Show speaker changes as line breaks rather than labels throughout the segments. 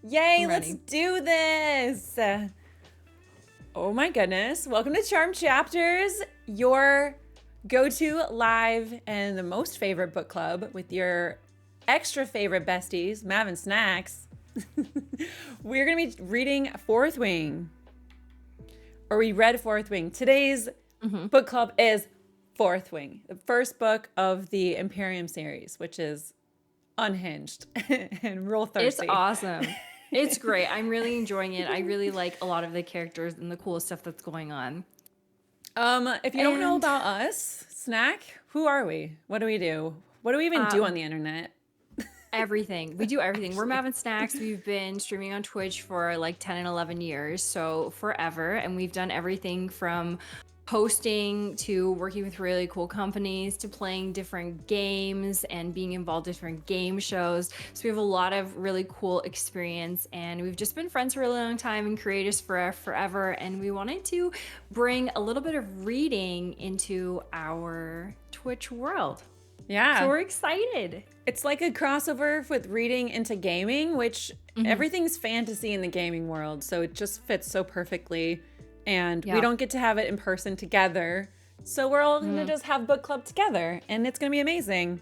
Yay,
I'm
let's
ready.
do this. Oh my goodness. Welcome to Charm Chapters, your go-to live and the most favorite book club with your extra favorite besties, Mav and Snacks. We're going to be reading Fourthwing. Or we read Fourthwing. Today's book club is Fourthwing, the first book of the Imperium series, which is unhinged and real
It's
thirsty.
awesome. It's great. I'm really enjoying it. I really like a lot of the characters and the cool stuff that's going on.
If you don't know
And
about us, Snack, who are we? What do we do? What do we even do on the internet?
everything. We do everything. We're Mav and Snacks. We've been streaming on Twitch for like 10 and 11 years, so forever. And we've done everything from hosting to working with really cool companies to playing different games and being involved in different game shows. So we have a lot of really cool experience, and we've just been friends for a really long time and creators for forever. And we wanted to bring a little bit of reading into our Twitch world.
Yeah.
So we're excited.
It's like a crossover with reading into gaming, which everything's fantasy in the gaming world. So it just fits so perfectly. And we don't get to have it in person together. So we're all going to just have book club together. And it's going to be amazing.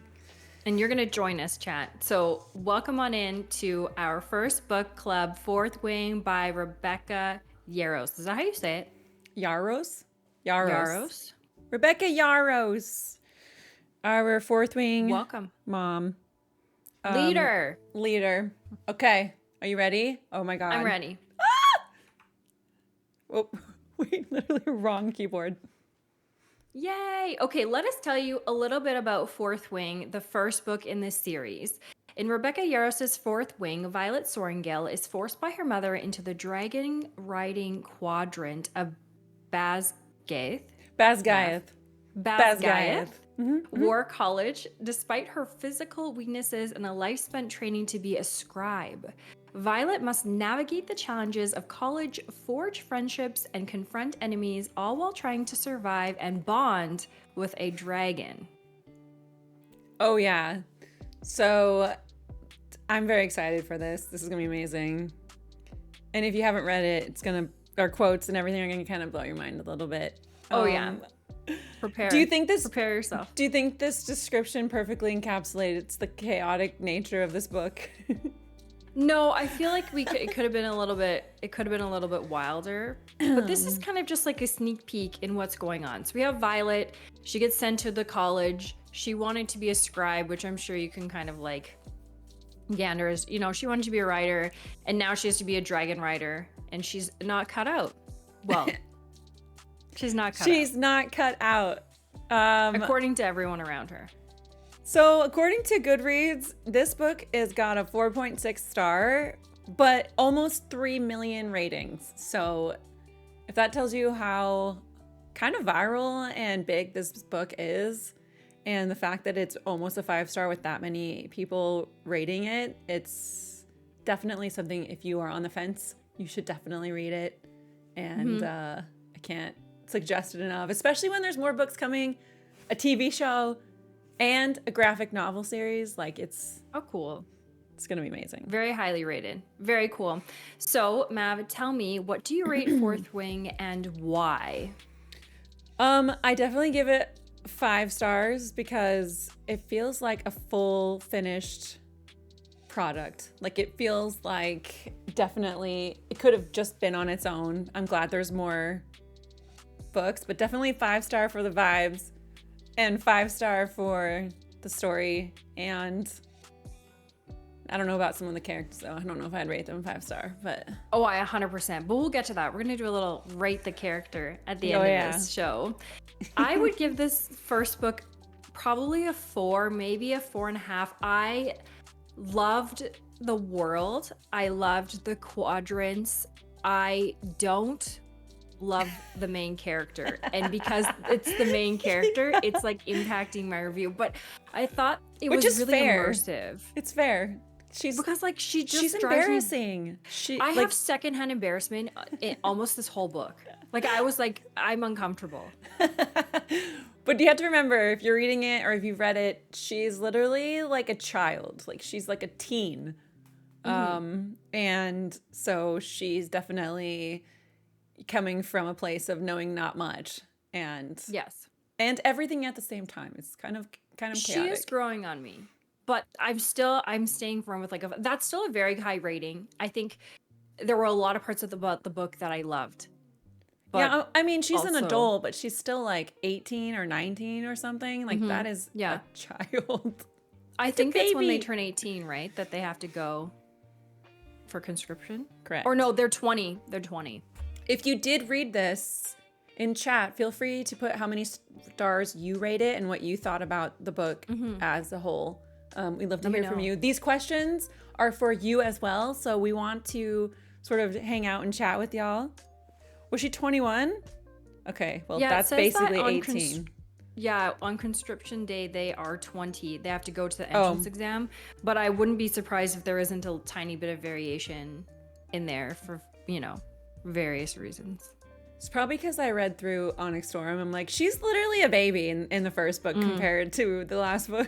And you're going to join us, chat. So welcome on in to our first book club, Fourthwing by Rebecca Yarros. Is that how you say it?
Yaros?
Yarros.
Rebecca Yaros. Our Fourthwing
Welcome.
mom.
Leader.
Okay. Are you ready? Oh my God.
I'm ready.
Oh, wait, literally wrong keyboard.
Yay. Okay, let us tell you a little bit about Fourthwing, the first book in this series. In Rebecca Yarros' Fourthwing, Violet Sorrengail is forced by her mother into the dragon riding quadrant of Basgaith. War College, despite her physical weaknesses and a life spent training to be a scribe. Violet must navigate the challenges of college, forge friendships, and confront enemies, all while trying to survive and bond with a dragon.
Oh, yeah. So I'm very excited for this. This is going to be amazing. And if you haven't read it, it's going to, our quotes and everything are going to kind of blow your mind a little bit.
Oh, yeah. Prepare yourself.
Do you think this description perfectly encapsulates the chaotic nature of this book?
No, I feel like it could have been a little bit wilder. But this is kind of just like a sneak peek in what's going on. So we have Violet. She gets sent to the college. She wanted to be a scribe, which I'm sure you can kind of like gander as, she wanted to be a writer, and now she has to be a dragon rider, and she's not cut out. Well, she's not cut out. According to everyone around her.
So according to Goodreads, this book has got a 4.6 star, but almost 3 million ratings. So if that tells you how kind of viral and big this book is, and the fact that it's almost a 5-star with that many people rating it, it's definitely something, if you are on the fence, you should definitely read it. And I can't suggest it enough, especially when there's more books coming, a TV show, and a graphic novel series. Like it's
cool.
It's gonna be amazing.
Very highly rated. Very cool. So Mav, tell me, what do you rate Fourthwing and why?
I definitely give it 5 stars because it feels like a full finished product. Like it feels like definitely it could have just been on its own. I'm glad there's more books, but definitely 5-star for the vibes and 5-star for the story. And I don't know about some of the characters though. I don't know if I'd rate them 5-star, but
oh, I 100%. But we'll get to that. We're gonna do a little rate the character at the end of this show. I would give this first book probably a 4, maybe a 4.5. I loved the world. I loved the quadrants. I don't love the main character, and because it's the main character, it's like impacting my review. But I thought it was really immersive.
It's fair. She's
she's
embarrassing.
I have secondhand embarrassment in almost this whole book. Like I was like, I'm uncomfortable.
But you have to remember, if you're reading it or if you've read it, she's literally like a child. Like she's like a teen. And so she's definitely coming from a place of knowing not much and
Yes.
everything at the same time. It's kind of chaotic.
She is growing on me. But I'm staying firm with that's still a very high rating. I think there were a lot of parts of the book that I loved. But
yeah, I mean, she's an
also-
adult, but she's still like 18 or 19 or something. Like that is
Yeah.
a child.
I think that's when they
baby.
turn 18, right? That they have to go for conscription.
Correct.
Or no, they're 20. They're 20.
If you did read this in chat, feel free to put how many stars you rate it and what you thought about the book as a whole. We'd love to hear from you. These questions are for you as well, so we want to sort of hang out and chat with y'all. Was she 21? Okay, well,
Yeah, it
that's
says
basically
that on
18.
Yeah, on conscription day, they are 20. They have to go to the entrance exam. But I wouldn't be surprised if there isn't a tiny bit of variation in there for, various reasons.
It's probably because I read through Onyx Storm. I'm like, she's literally a baby in the first book compared to the last book.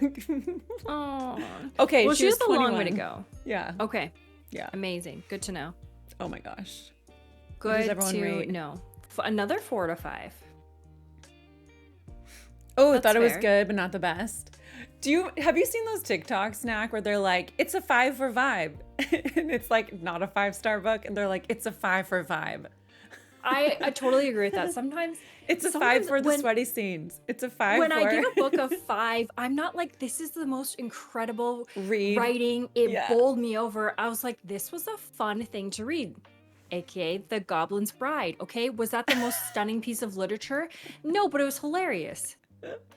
Oh.
Okay,
Well,
she was
has a long way
21.
to go.
Yeah.
Okay.
Yeah.
Amazing. Good to know.
Oh my gosh.
Good
does everyone
to
rate?
know. Another 4 to 5.
Oh, I
That's
thought it was
fair.
good, but not the best. Have you seen those TikToks, Snack, where they're like, it's a 5 for vibe, and it's like not a 5-star book, and they're like, it's a 5 for vibe.
I totally agree with that. Sometimes
It's a 5
sometimes
for the
when-
sweaty scenes. It's a 5
when
for
I give a book a 5, I'm not like, this is the most incredible
read.
writing. It
Yeah.
bowled me over. I was like, this was a fun thing to read. AKA The Goblin's Bride. Okay. Was that the most stunning piece of literature? No, but it was hilarious.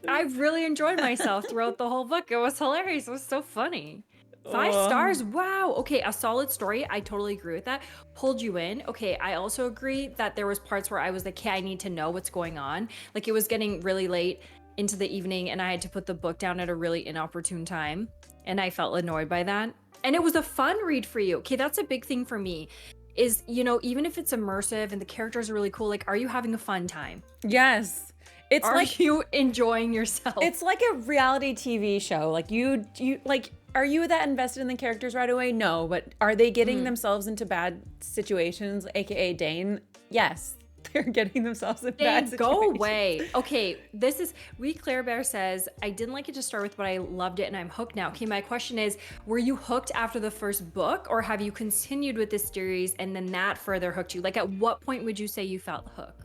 I really enjoyed myself throughout the whole book. It was hilarious. It was so funny. 5 stars. Wow. Okay. A solid story. I totally agree with that. Pulled you in. Okay. I also agree that there was parts where I was like, hey, I need to know what's going on. Like it was getting really late into the evening and I had to put the book down at a really inopportune time. And I felt annoyed by that. And it was a fun read for you. Okay. That's a big thing for me is, even if it's immersive and the characters are really cool, like, are you having a fun time?
Yes. It's
Are
like
you enjoying yourself?
it's like a reality TV show. Like you like, are you that invested in the characters right away? No, but are they getting themselves into bad situations, aka Dane? Yes, they're getting themselves in bad
Dane,
situations.
go away. Okay, this is Claire Bear says, I didn't like it to start with, but I loved it and I'm hooked now. Okay, my question is, were you hooked after the first book or have you continued with this series and then that further hooked you? Like at what point would you say you felt hooked?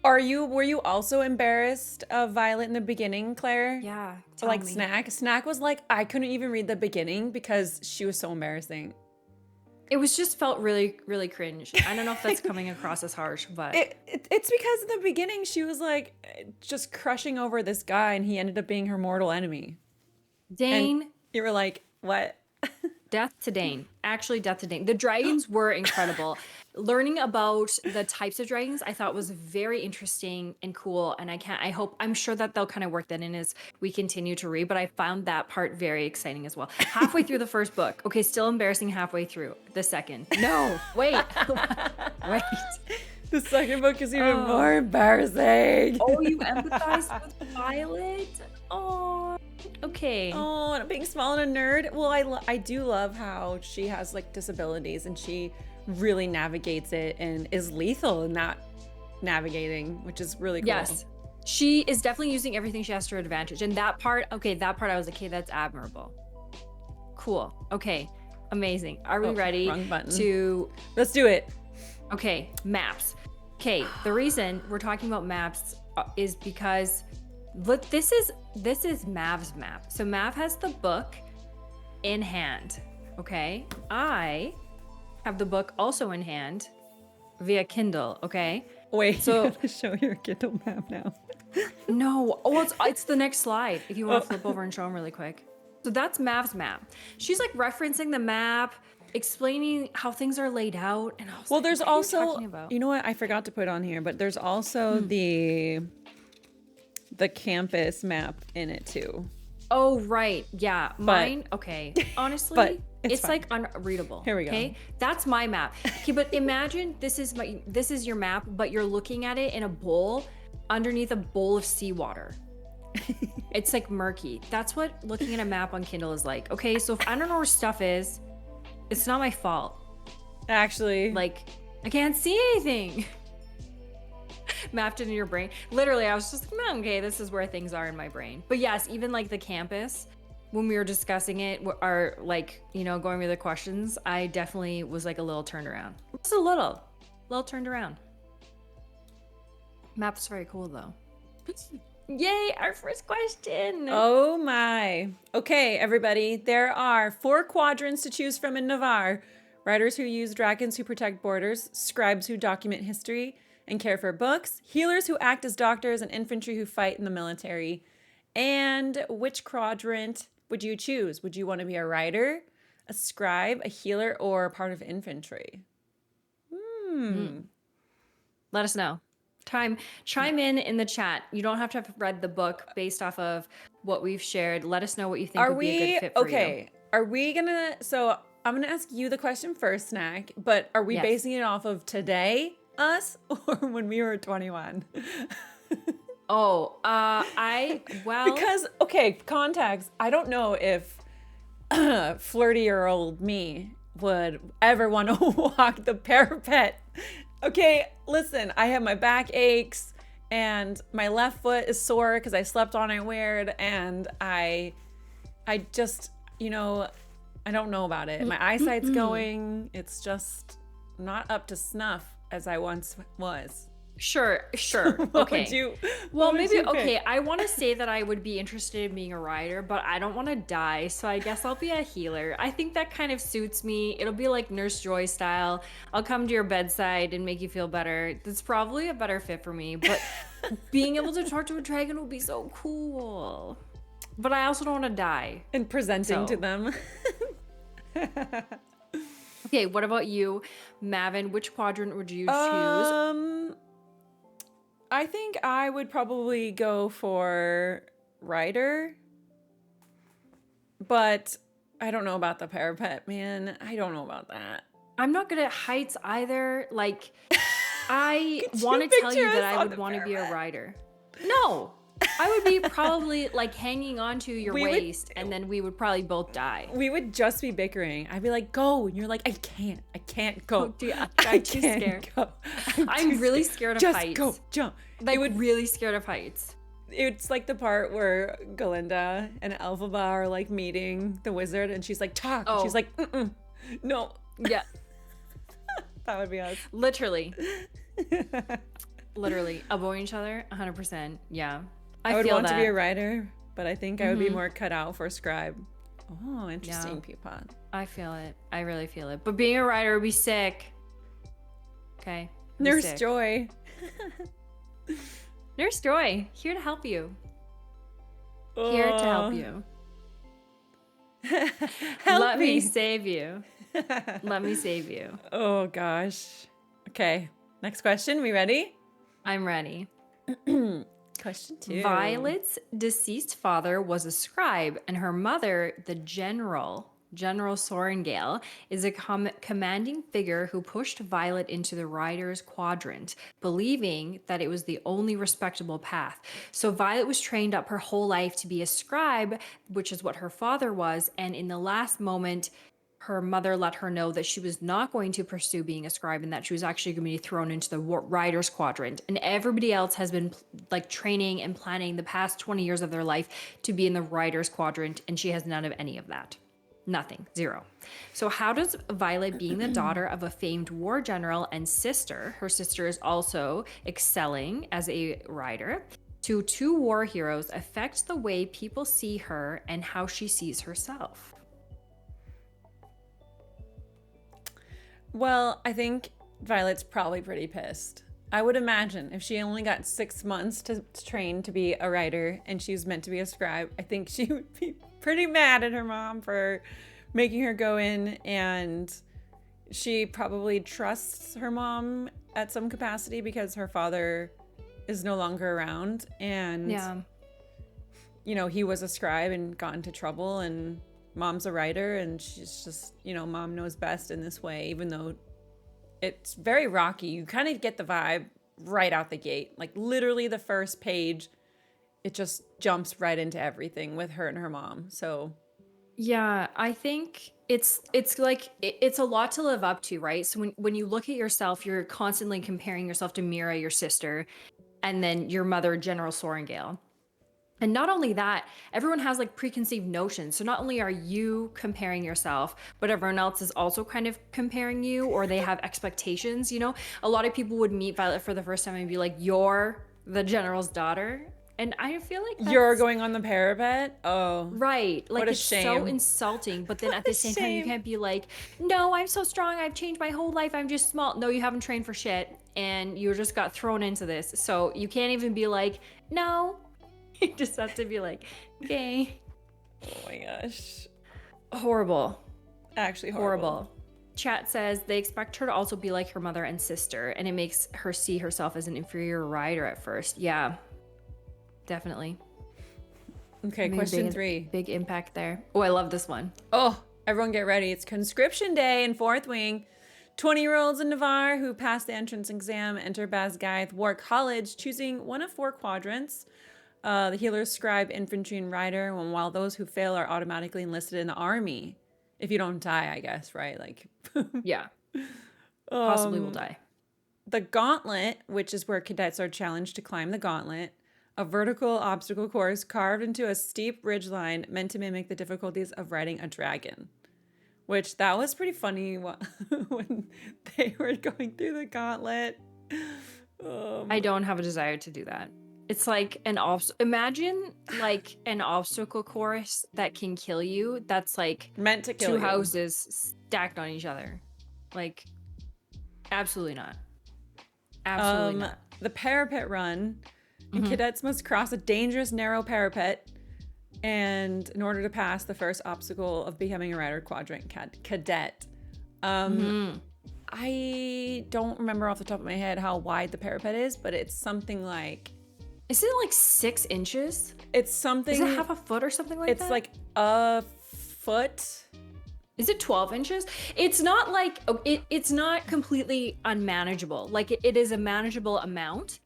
Were you also embarrassed of Violet in the beginning, Claire?
Yeah,
Like Snack. Snack was like, I couldn't even read the beginning because she was so embarrassing.
It was just felt really, really cringe. I don't know if that's coming across as harsh, but
It's because in the beginning she was like just crushing over this guy and he ended up being her mortal enemy.
Dane,
And you were like, what?
death to Dane. Actually, death to Dane. The dragons were incredible. Learning about the types of dragons I thought was very interesting and cool. And I'm sure that they'll kind of work that in as we continue to read, but I found that part very exciting as well. Halfway through the first book. Okay, still embarrassing halfway through the second. No, wait. Wait.
The second book is even more embarrassing.
Oh, you empathize with Violet? Oh, okay.
Oh, and being small and a nerd. Well, I do love how she has like disabilities and she really navigates it and is lethal in that navigating, which is really cool.
Yes. She is definitely using everything she has to her advantage. And that part I was like, okay, that's admirable. Cool. Okay. Amazing. Are we ready
wrong button.
to...
Let's do it.
Okay, maps. Okay, the reason we're talking about maps is because this is Mav's map. So Mav has the book in hand, okay? I have the book also in hand via Kindle, okay?
Wait,
So-
you gotta show your Kindle map now.
No, it's the next slide if you want to flip over and show them really quick. So that's Mav's map. She's like referencing the map, explaining how things are laid out. And I was
Well,
like,
there's
what are you
also,
talking about?
you know what? I forgot to put on here, but there's also the campus map in it too.
Oh, right. Yeah. Mine, okay. Honestly,
but it's
it's like unreadable.
Here we go.
Okay. That's my map. Okay, but imagine this is your map, but you're looking at it in a bowl underneath a bowl of seawater. It's like murky. That's what looking at a map on Kindle is like. Okay, so if I don't know where stuff is, It's not my fault.
Actually.
Like, I can't see anything. Mapped it in your brain. Literally, I was just like, okay, this is where things are in my brain. But yes, even like the campus, when we were discussing it, are like, you know, going through the questions, I definitely was like a little turned around. Just a little turned around. Map's very cool though. Yay, our first question.
Oh my. Okay, everybody. There are 4 quadrants to choose from in Navarre. Riders who use dragons who protect borders, scribes who document history and care for books, healers who act as doctors, and infantry who fight in the military. And which quadrant would you choose? Would you want to be a rider, a scribe, a healer, or part of infantry?
Let us know. Chime in the chat. You don't have to have read the book based off of what we've shared. Let us know what you think would be a good fit for you.
Okay. Are we gonna? So I'm gonna ask you the question first, Snack. But are we
Yes.
basing it off of today, us, or when we were 21?
Oh,
Because okay, context. I don't know if flirty-year-old me would ever want to walk the parapet. Okay, listen, I have my back aches and my left foot is sore because I slept on it weird, and I just, you know, I don't know about it. My eyesight's going. It's just not up to snuff as I once was.
Sure.
What
Okay.
would you?
Well,
what would
maybe,
you pick?
okay, I want to say that I would be interested in being a rider, but I don't want to die, so I guess I'll be a healer. I think that kind of suits me. It'll be like Nurse Joy style. I'll come to your bedside and make you feel better. That's probably a better fit for me, but being able to talk to a dragon would be so cool. But I also don't want to die.
And presenting to
So.
them.
Okay, what about you, Mavin? Which quadrant would you choose?
I think I would probably go for rider, but I don't know about the parapet, man. I don't know about that.
I'm not good at heights either. Like, I
Could you
want to tell you
picture
that
us
I
on
would
the
want to be a
parapet?
rider. No, I would be probably like hanging onto your
We would-
waist, and then we would probably both die.
We would just be bickering. I'd be like, go. And you're like, I can't go.
Oh, dear.
I
I'm too
can't
scared.
go.
I'm
too
really scared of
just
heights.
go, jump.
Like, really scared of heights.
It's like the part where Galinda and Elphaba are like meeting the wizard, and she's like, talk. And she's
Oh.
like, no.
Yeah,
That would be us.
literally, avoiding each other, 100%. Yeah,
I would
feel
want
that.
to be a writer, but I think I would be more cut out for scribe. Oh, interesting,
Yeah.
Peapod.
I feel it. I really feel it. But being a rider would be sick. Okay. be
Nurse
sick.
Joy.
Nurse Joy, here to help you. Here to help you.
Help
Let me
me.
save you. Let me save you.
Oh gosh. Okay. Next question. We ready?
I'm ready.
Question 2.
Violet's deceased father was a scribe, and her mother, the General Sorengale, is a commanding figure who pushed Violet into the Rider's Quadrant, believing that it was the only respectable path. So Violet was trained up her whole life to be a scribe, which is what her father was, and in the last moment, her mother let her know that she was not going to pursue being a scribe and that she was actually going to be thrown into the Rider's Quadrant. And everybody else has been like training and planning the past 20 years of their life to be in the Rider's Quadrant, and she has none of any of that. Nothing. Zero. So how does Violet, being the daughter of a famed war general and sister, her sister is also excelling as a rider, to 2 war heroes, affect the way people see her and how she sees herself?
Well, I think Violet's probably pretty pissed. I would imagine if she only got 6 months to train to be a writer and she was meant to be a scribe, I think she would be pretty mad at her mom for making her go in, and she probably trusts her mom at some capacity because her father is no longer around, and
Yeah.
you know, he was a scribe and got into trouble, and mom's a writer, and she's just, you know, mom knows best in this way, even though it's very rocky. You kind of get the vibe right out the gate. Like literally the first page, it just jumps right into everything with her and her mom. So
Yeah, I think it's like it's a lot to live up to, right? So when you look at yourself, you're constantly comparing yourself to Mira, your sister, and then your mother, General Sorengale. And not only that, everyone has like preconceived notions. So not only are you comparing yourself, but everyone else is also kind of comparing you, or they have expectations. A lot of people would meet Violet for the first time and be like, "You're the general's daughter." And I feel like
You're
that's
going on the parapet? Oh,
right.
what
Like
a
it's so
shame.
insulting. But then
What
at
a
the same time, you
shame.
can't be like, "No, I'm so strong. I've changed my whole life. I'm just small." No, you haven't trained for shit. And you just got thrown into this. So you can't even be like, "No." You just have to be like, "Okay."
Oh my gosh.
Horrible.
Actually
Horrible. Chat says they expect her to also be like her mother and sister, and it makes her see herself as an inferior rider at first. Yeah, definitely.
Okay,
Maybe
question 3.
big impact there. Oh, I love this one.
Oh, everyone get ready. It's conscription day in Fourthwing. 20-year-olds in Navarre who pass the entrance exam enter Basgaith War College, choosing one of 4 quadrants. The healer, scribe, infantry, and rider, while those who fail are automatically enlisted in the army. If you don't die, I guess, right? Like,
Yeah, possibly will die.
the gauntlet, which is where cadets are challenged to climb the gauntlet, a vertical obstacle course carved into a steep ridgeline meant to mimic the difficulties of riding a dragon. Which that was pretty funny when they were going through the gauntlet.
I don't have a desire to do that. It's like imagine like an obstacle course that can kill you. That's like
Meant to kill
2
you.
houses stacked on each other. Like, absolutely not. Absolutely not.
The parapet run, and cadets must cross a dangerous narrow parapet, and in order to pass the first obstacle of becoming a rider quadrant cadet. I don't remember off the top of my head how wide the parapet is, but it's something like
Is it like 6 inches?
it's something.
Is it half a foot or something like
It's
that?
like a foot.
Is it 12 inches? It's not like it's not completely unmanageable. Like it is a manageable amount.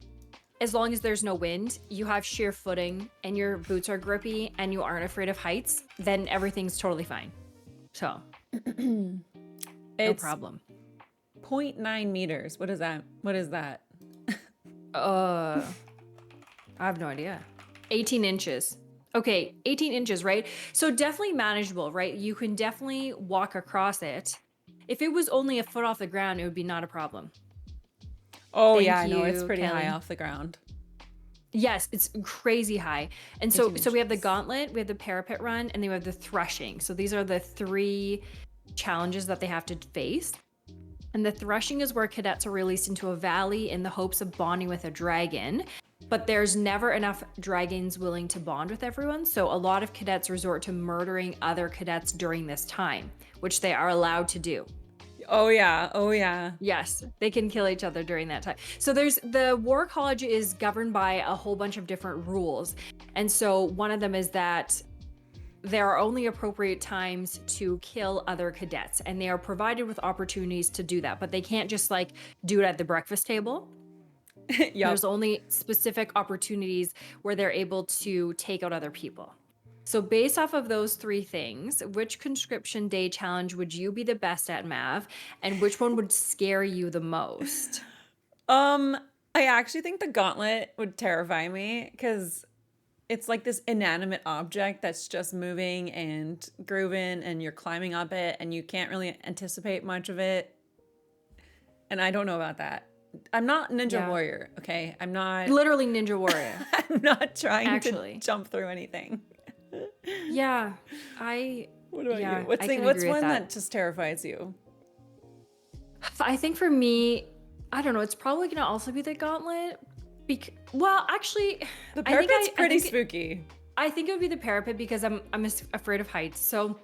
As long as there's no wind, you have sheer footing, and your boots are grippy, and you aren't afraid of heights, then everything's totally fine. So, no
It's
problem.
0.9 meters. What is that? What is that?
I have no idea. 18 inches. Okay, 18 inches, right? So definitely manageable, right? You can definitely walk across it. If it was only a foot off the ground, it would be not a problem.
Oh
Thank
yeah, I know it's
you,
pretty high
Kelly.
off the ground.
Yes, it's crazy high. And so
18
we have the
inches.
gauntlet, we have the parapet run, and then we have the threshing. So these are the 3 challenges that they have to face. And the threshing is where cadets are released into a valley in the hopes of bonding with a dragon. But there's never enough dragons willing to bond with everyone. So a lot of cadets resort to murdering other cadets during this time, which they are allowed to do.
Oh yeah, oh yeah.
Yes, they can kill each other during that time. So there's the War College is governed by a whole bunch of different rules. And so one of them is that there are only appropriate times to kill other cadets, and they are provided with opportunities to do that, but they can't just like do it at the breakfast table.
Yep.
There's only specific opportunities where they're able to take out other people. So based off of those 3 things, which conscription day challenge would you be the best at, Mav? And which one would scare you the most?
I actually think the gauntlet would terrify me because it's like this inanimate object that's just moving and grooving, and you're climbing up it, and you can't really anticipate much of it. And I don't know about that. I'm not Ninja Warrior, okay? I'm not
Literally Ninja Warrior.
I'm not trying
Actually.
to jump through anything.
Yeah,
What about
yeah,
you? What's
I can
what's
agree with
one
that.
that just terrifies you?
I think for me, I don't know, it's probably gonna also be the gauntlet. Well, actually,
The
I think
parapet's pretty
I think
spooky.
I think it would be the parapet because I'm afraid of heights. So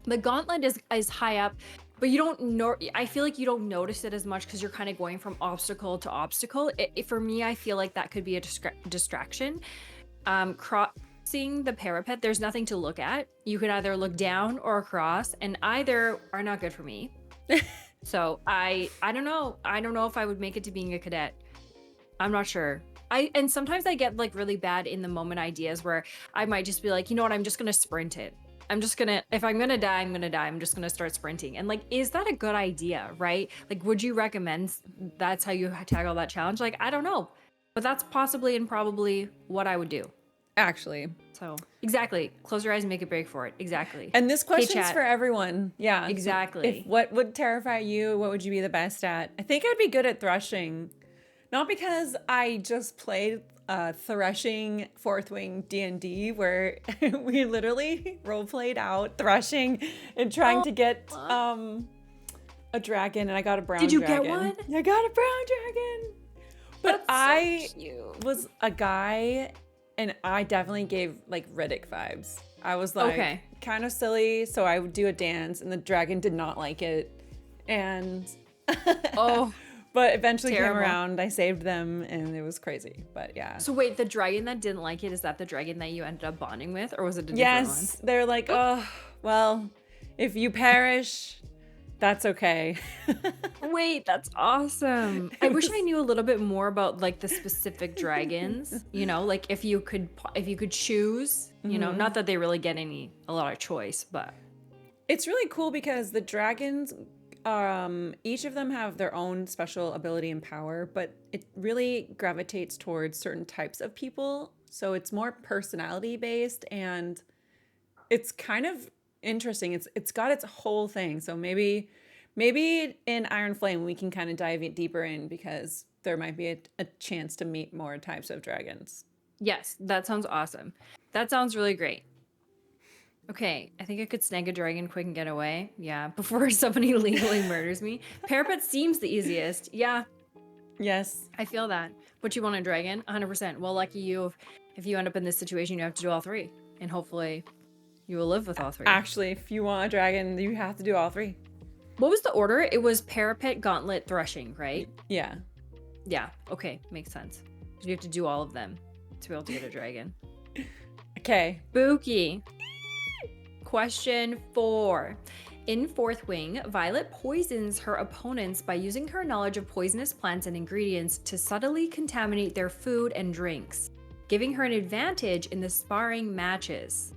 the gauntlet is high up, but you don't know. I feel like you don't notice it as much because you're kind of going from obstacle to obstacle. For me, I feel like that could be a distraction. Crossing the parapet, there's nothing to look at. You can either look down or across, and either are not good for me. So I don't know. I don't know if I would make it to being a cadet. I'm not sure. And sometimes I get like really bad in the moment ideas where I might just be like, you know what, I'm just gonna sprint it. if I'm gonna die, I'm gonna die. I'm just gonna start sprinting. And like, is that a good idea, right? Like, would you recommend that's how you tackle that challenge? Like, I don't know, but that's possibly and probably what I would do.
Actually.
So exactly, close your eyes and make a break for it. Exactly.
And this question's
chat.
for everyone. Yeah.
Exactly.
So if what would terrify you, what would you be the best at? I think I'd be good at threshing. Not because I just played threshing Fourthwing D&D where we literally role played out threshing and trying to get a dragon, and I got a brown dragon.
Did you get one?
I got a brown dragon. But
That's so cute.
was a guy, and I definitely gave like Riddick vibes. I was like kind of silly, so I would do a dance, and the dragon did not like it. And but eventually came around, I saved them, and it was crazy. But yeah.
So wait, the dragon that didn't like it, is that the dragon that you ended up bonding with, or was it a different one?
Yes, they're like, oh, well, if you perish, that's okay.
Wait, that's awesome. I wish I knew a little bit more about like the specific dragons, you know, like if you could choose, you know, not that they really get a lot of choice, but
it's really cool because the dragons, each of them have their own special ability and power, but it really gravitates towards certain types of people. So it's more personality based, and it's kind of interesting. It's got its whole thing. So maybe in Iron Flame we can kind of dive deeper in, because there might be a chance to meet more types of dragons.
Yes, that sounds awesome. That sounds really great. Okay, I think I could snag a dragon quick and get away. Yeah, before somebody legally murders me. Parapet seems the easiest. Yeah.
Yes.
I feel that. But you want a dragon? 100%. Well, lucky you. If you end up in this situation, you have to do all three. And hopefully you will live with all three.
Actually, if you want a dragon, you have to do all three.
What was the order? It was Parapet, Gauntlet, Threshing, right?
Yeah.
Yeah, okay, makes sense. You have to do all of them to be able to get a dragon.
Okay.
Spooky. Question 4. In Fourthwing, Violet poisons her opponents by using her knowledge of poisonous plants and ingredients to subtly contaminate their food and drinks, giving her an advantage in the sparring matches.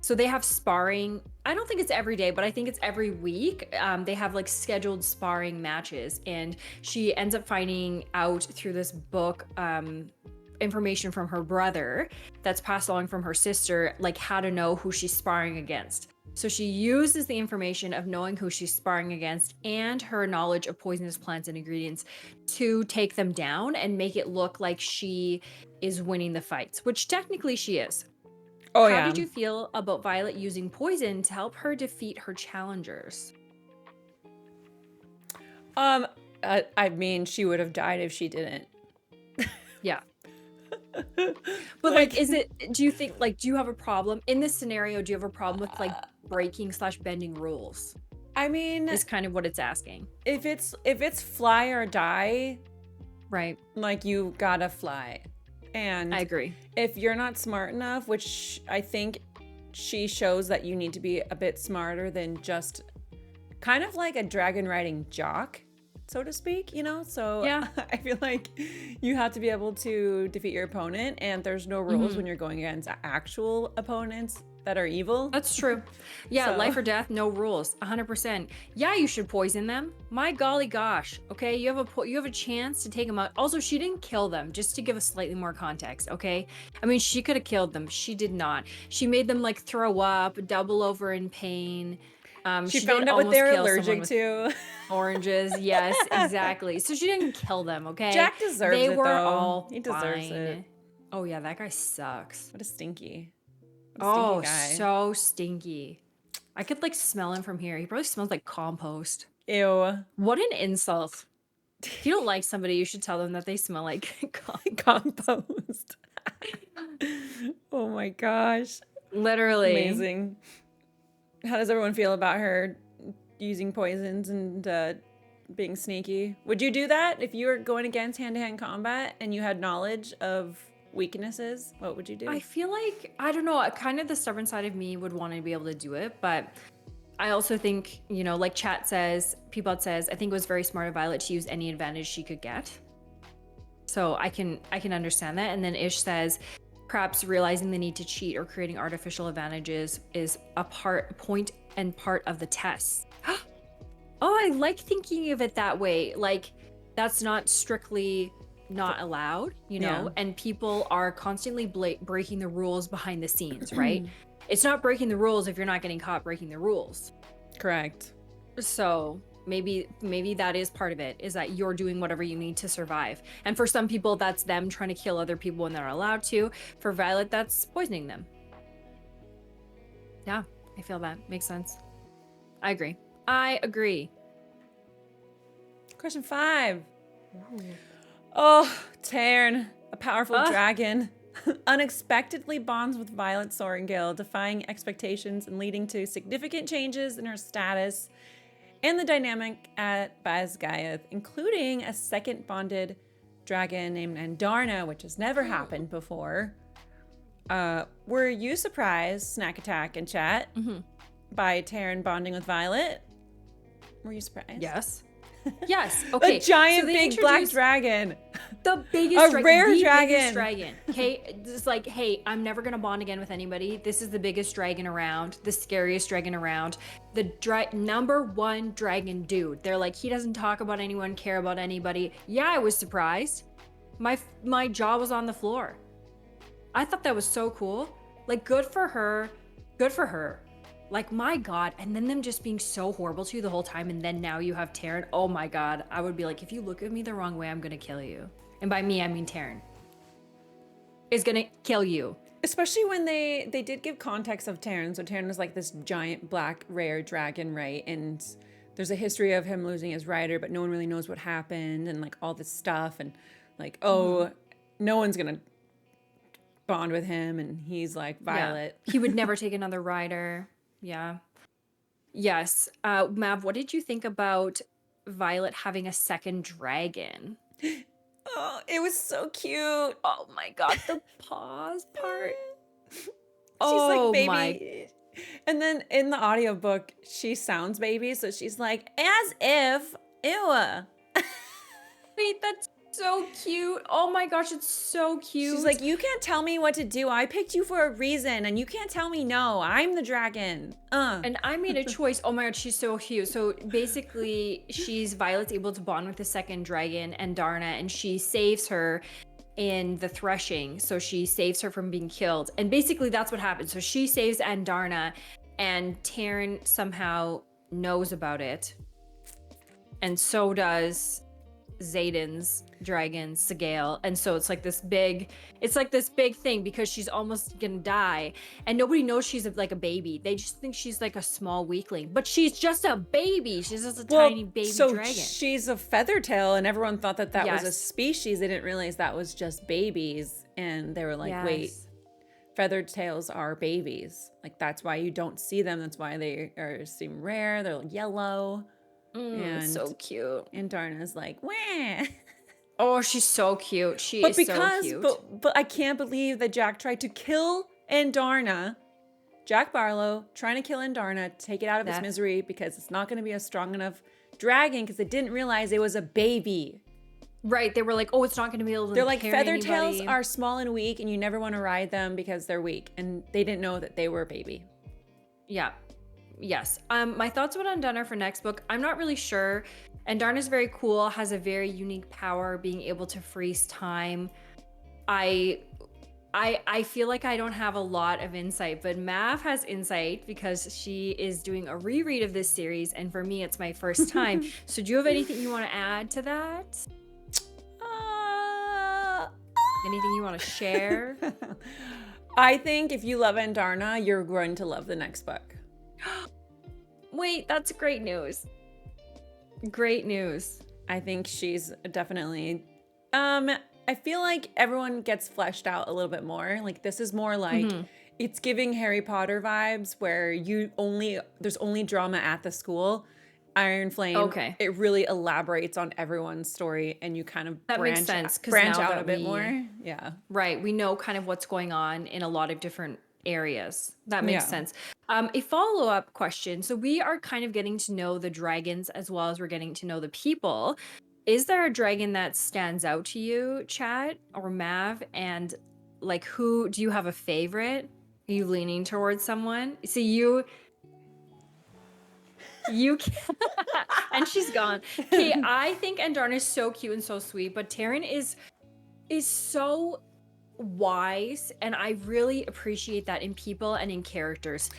So they have sparring. I don't think it's every day, but I think it's every week. They have like scheduled sparring matches, and she ends up finding out through this book information from her brother that's passed along from her sister, like how to know who she's sparring against. So she uses the information of knowing who she's sparring against and her knowledge of poisonous plants and ingredients to take them down and make it look like she is winning the fights, which technically she is.
Oh,
How did you feel about Violet using poison to help her defeat her challengers?
I mean, she would have died if she didn't.
Yeah. But like, do you think, like, do you have a problem in this scenario? Do you have a problem with like breaking/bending rules?
I mean,
is kind of what it's asking.
If it's fly or die,
right?
Like, you gotta fly. And
I agree.
If you're not smart enough, which I think she shows that you need to be a bit smarter than just kind of like a dragon riding jock, so to speak, you know? So
yeah.
I feel like you have to be able to defeat your opponent, and there's no rules when you're going against actual opponents that are evil.
That's true. Yeah, so. Life or death, no rules. 100%. Yeah, you should poison them. My golly gosh. Okay, you have a chance to take them out. Also, she didn't kill them, just to give us slightly more context, okay? I mean, she could have killed them. She did not. She made them like throw up, double over in pain.
She found out what they were allergic to.
Oranges, yes, exactly. So she didn't kill them, okay?
Jack deserves
it,
though.
All
he deserves it.
Oh yeah, that guy sucks.
What a stinky.
Oh, so stinky. I could like smell him from here. He probably smells like compost.
Ew.
What an insult. If you don't like somebody, you should tell them that they smell like
compost. Oh my gosh.
Literally.
Amazing. How does everyone feel about her using poisons and being sneaky? Would you do that if you were going against hand-to-hand combat and you had knowledge of weaknesses? What would you do?
I feel like, I don't know, kind of the stubborn side of me would want to be able to do it, but I also think, you know, like chat says, Peapod says, I think it was very smart of Violet to use any advantage she could get. So I can understand that. And then Ish says, Perhaps realizing the need to cheat or creating artificial advantages is a point and part of the test. Oh, I like thinking of it that way. Like, that's not strictly not allowed,
Yeah.
and people are constantly breaking the rules behind the scenes, right? It's not breaking the rules if you're not getting caught breaking the rules.
Correct.
So maybe that is part of it, is that you're doing whatever you need to survive. And for some people, that's them trying to kill other people when they're allowed to. For Violet, that's poisoning them. Yeah, I feel that. Makes sense. I agree.
Question 5. Oh, Tarn, a powerful dragon, unexpectedly bonds with Violet Sorrengail, defying expectations and leading to significant changes in her status and the dynamic at Basgiath, including a second bonded dragon named Andarna, which has never happened before. Were you surprised, Snack Attack and chat, by Taryn bonding with Violet? Were you surprised?
Yes. Yes. Okay.
A giant
so
big black dragon.
The biggest
a rare dragon.
Biggest dragon. Okay. It's like, hey, I'm never gonna bond again with anybody. This is the biggest dragon around, the scariest dragon around, the number one dragon dude. They're like, he doesn't talk about anyone, care about anybody. Yeah, I was surprised. My jaw was on the floor. I thought that was so cool. Like, good for her. Good for her. Like, my God. And then them just being so horrible to you the whole time. And then now you have Taryn. Oh my God. I would be like, if you look at me the wrong way, I'm going to kill you. And by me, I mean Taryn. Is going to kill you.
Especially when they did give context of Taryn. So Taryn was like this giant black rare dragon, right? And there's a history of him losing his rider, but no one really knows what happened and like all this stuff. And like, oh, no one's going to bond with him. And he's like, Violet.
Yeah. He would never take another rider. Yeah. Yes. Mav, what did you think about Violet having a second dragon?
Oh, it was so cute.
Oh my God, the pause part.
She's
Oh
like, baby.
my.
And then in the audiobook, she sounds baby. So she's like, as if, ew.
Wait, that's so cute. Oh my gosh, it's so cute.
She's like, you can't tell me what to do. I picked you for a reason, and you can't tell me no. I'm the dragon.
And I made a choice. Oh my God, she's so cute. So basically, Violet's able to bond with the second dragon, Andarna, and she saves her in the threshing. So she saves her from being killed. And basically, that's what happens. So she saves Andarna, and Taryn somehow knows about it. And so does Zayden's dragon, Sagail. And so it's like this big thing because she's almost gonna die and nobody knows she's like a baby. They just think she's like a small weakling, but she's just a baby. She's just a tiny baby dragon.
She's a feathertail, and everyone thought that was a species. They didn't realize that was just babies, and they were like, wait, feathered tails are babies. Like, that's why you don't see them. That's why they seem rare. They're yellow.
And so cute.
And Darna's like, wah.
Oh, she's so cute. She is so cute.
But I can't believe that Jack tried to kill Andarna. Jack Barlow trying to kill Andarna, take it out of its misery because it's not going to be a strong enough dragon because they didn't realize it was a baby.
Right. They were like, oh, it's not going to be able to
They're like, feather tails are small and weak and you never want to ride them because they're weak. And they didn't know that they were a baby.
Yeah. Yes. My thoughts about Andarna for next book, I'm not really sure. Andarna's very cool, has a very unique power, being able to freeze time. I feel like I don't have a lot of insight, but Mav has insight because she is doing a reread of this series, and for me, it's my first time. So do you have anything you want to add to that? Anything you want to share?
I think if you love Andarna, you're going to love the next book.
Wait, that's great news. Great news.
I think she's definitely I feel like everyone gets fleshed out a little bit more. Like, this is more like it's giving Harry Potter vibes where there's only drama at the school. Iron Flame, it really elaborates on everyone's story, and you kind of branch out a bit more. Yeah.
Right. We know kind of what's going on in a lot of different areas. That makes sense. A follow-up question. So we are kind of getting to know the dragons as well as we're getting to know the people. Is there a dragon that stands out to you, Chad or Mav? And like, who do you have a favorite? Are you leaning towards someone? So you and she's gone. Okay, I think Andarn is so cute and so sweet, but Taryn is so wise, and I really appreciate that in people and in characters.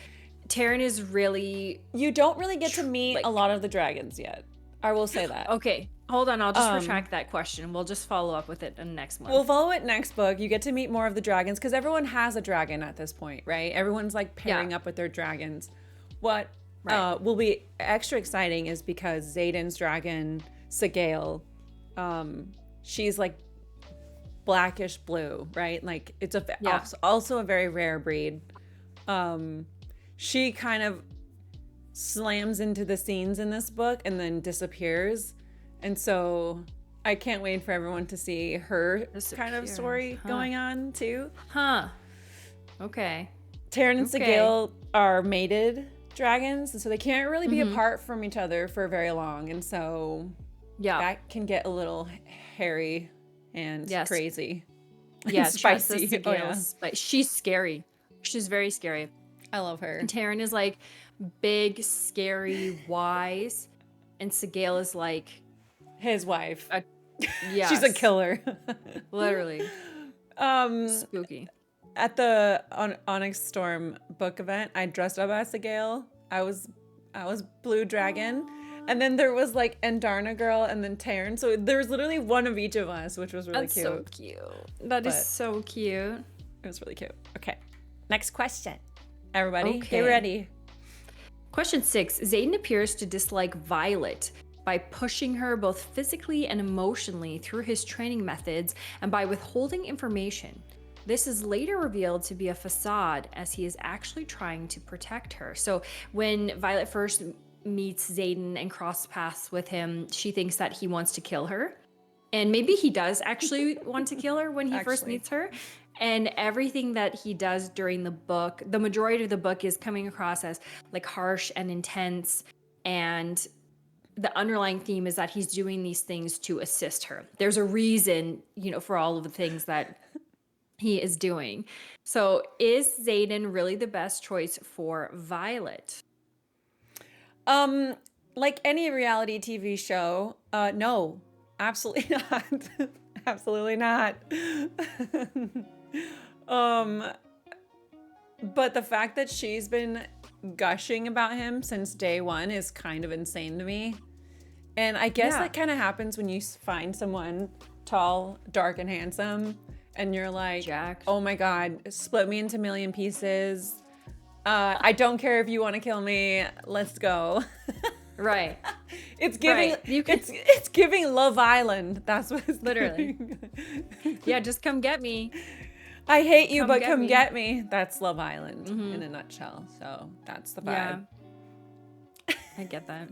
Taryn is really
You don't really get to meet
like-
a lot of the dragons yet. I will say that.
okay. Hold on, I'll just retract that question. We'll just follow up with it in the next one.
We'll follow it next book. You get to meet more of the dragons because everyone has a dragon at this point, right? Everyone's like pairing up with their dragons. What will be extra exciting is because Xaden's dragon, Sigale, she's like blackish blue, right? Like it's also a very rare breed. She kind of slams into the scenes in this book and then disappears. And so I can't wait for everyone to see her kind of story going on too.
Okay.
Taryn and Sigale are mated dragons, and so they can't really be apart from each other for very long. And so that can get a little hairy and crazy.
Yeah,
spicy.
But she's scary. She's very scary.
I love her.
And Taryn is like big, scary, wise, and Sigale is like
his wife.
Yes.
She's a killer.
Literally. Spooky.
At the Onyx Storm book event, I dressed up as Sigale. I was Blue Dragon. And then there was like Andarna girl and then Taryn. So there was literally one of each of us, which was really cute.
So cute. That is so cute.
It was really cute. Okay. Next question. Everybody, get ready.
Question 6. Xaden appears to dislike Violet by pushing her both physically and emotionally through his training methods and by withholding information. This is later revealed to be a facade as he is actually trying to protect her. So when Violet first meets Xaden and crosses paths with him, she thinks that he wants to kill her. And maybe he does actually want to kill her when he first meets her. And everything that he does during the book, the majority of the book is coming across as like harsh and intense. And the underlying theme is that he's doing these things to assist her. There's a reason, for all of the things that he is doing. So is Xaden really the best choice for Violet?
Like any reality TV show, no, absolutely not. Absolutely not. But the fact that she's been gushing about him since day one is kind of insane to me. And I guess that kind of happens when you find someone tall, dark, and handsome, and you're like,
Jacked.
oh my God, split me into a million pieces. I don't care if you want to kill me. Let's go.
Right.
It's giving. It's giving Love Island. That's what it's
literally. Yeah, just come get me.
I hate you, but come get me. That's Love Island in a nutshell. So that's the vibe.
Yeah. I get that.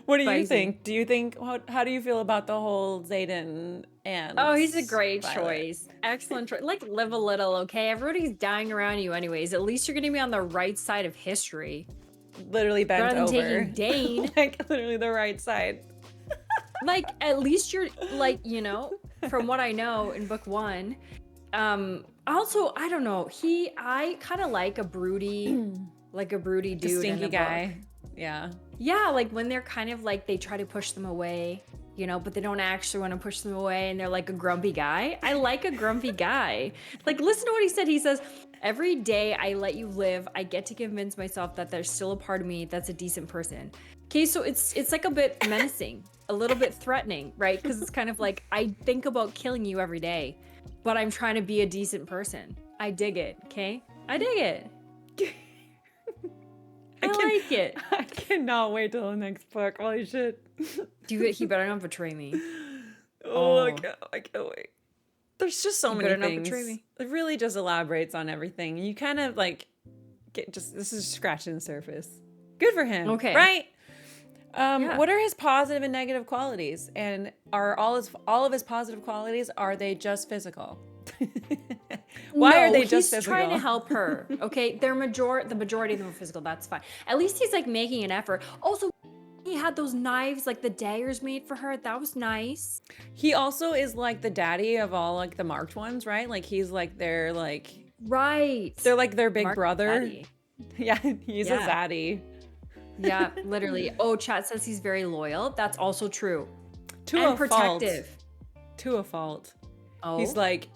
What do you think? Do you think? How do you feel about the whole Xaden and?
Oh, he's a great
Violet?
choice. Excellent choice. Like, live a little, okay? Everybody's dying around you, anyways. At least you're gonna be on the right side of history.
Literally bent
rather than
over.
Taking Dane.
Like literally the right side.
Like, at least you're like, from what I know in book 1. Also, I don't know. I kind of like a broody dude,
The stinky
in a
guy.
book.
Yeah.
Yeah, like when they're kind of like they try to push them away, but they don't actually want to push them away, and they're like a grumpy guy. I like a grumpy guy. Like, listen to what he said. He says, "Every day I let you live, I get to convince myself that there's still a part of me that's a decent person." Okay, so it's like a bit menacing, a little bit threatening, right? Because it's kind of like, I think about killing you every day, but I'm trying to be a decent person. I dig it, okay? I dig it. I like it.
I cannot wait till the next book. Holy shit.
He better not betray me.
I can't wait. There's just so many
better not
things.
betray me.
It really just elaborates on everything. You kind of like this is scratching the surface. Good for him.
Okay.
Right? What are his positive and negative qualities? And are all of his positive qualities, are they just physical? Why are they just physical?
He's trying to help her. Okay, the majority of them are physical. That's fine. At least he's like making an effort. Also, he had those knives, like the daggers made for her. That was nice.
He also is like the daddy of all like the marked ones, right? Like he's like their like
Right.
they're like their big
Mark
brother.
Daddy.
Yeah, he's a
Yeah.
zaddy.
Yeah, literally. Oh, chat says he's very loyal. That's also true.
To
And
a
protective.
fault. To a fault.
Oh.
He's like,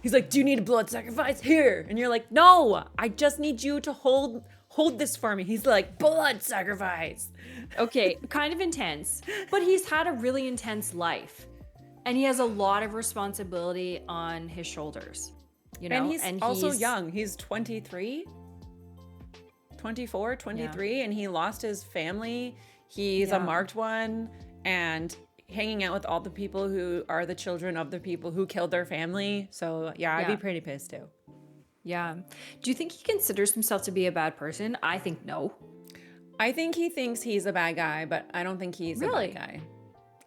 do you need a blood sacrifice? Here. And you're like, no, I just need you to hold this for me. He's like, blood sacrifice.
Okay, kind of intense, but he's had a really intense life. And he has a lot of responsibility on his shoulders. You know,
And he's also young. He's 23, 24, 23, yeah. And he lost his family. He's a marked one, and hanging out with all the people who are the children of the people who killed their family. So yeah, I'd be pretty pissed too.
Yeah. Do you think he considers himself to be a bad person? I think no.
I think he thinks he's a bad guy, but I don't think he's a bad guy.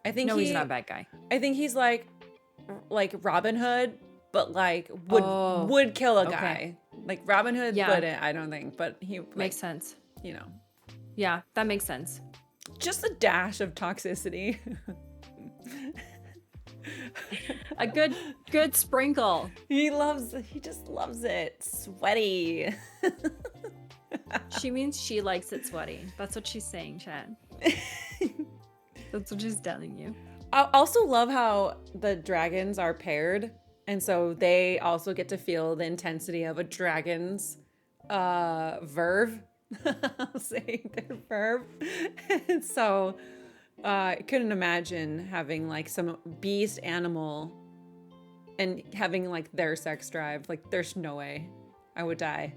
I think
he's not a bad guy.
I think he's like Robin Hood, but like would kill a guy. Like Robin Hood wouldn't, I don't think, but he
makes sense.
You know.
Yeah, that makes sense.
Just a dash of toxicity.
A good sprinkle.
He just loves it. Sweaty.
She means she likes it sweaty. That's what she's saying, Chad. That's what she's telling you.
I also love how the dragons are paired, and so they also get to feel the intensity of a dragon's verve. I'll say their verve. And so I couldn't imagine having like some beast animal and having like their sex drive. Like there's no way. I would die.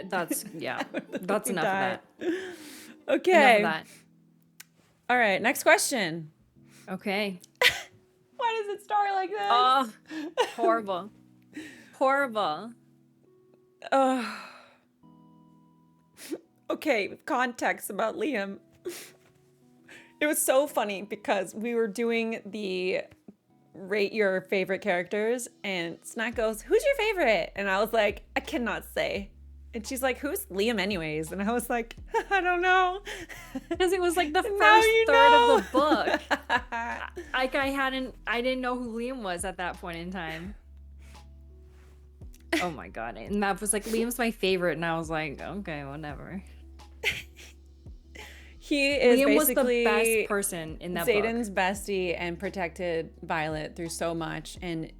That's that's enough of that.
Okay.
Enough of that.
All right, next question.
Okay.
Why does it start like this?
Oh, horrible. Horrible.
Okay, context about Liam. It was so funny because we were doing the rate your favorite characters, and Snack goes, "Who's your favorite?" And I was like, "I cannot say." And she's like, "Who's Liam anyways?" And I was like, "I don't know."
Because it was like the first third of the book. Like I didn't know who Liam was at that point in time. Oh my god. And Mav was like, "Liam's my favorite." And I was like, okay, whatever.
Liam
was the best person in that
Xaden's bestie and protected Violet through so much, and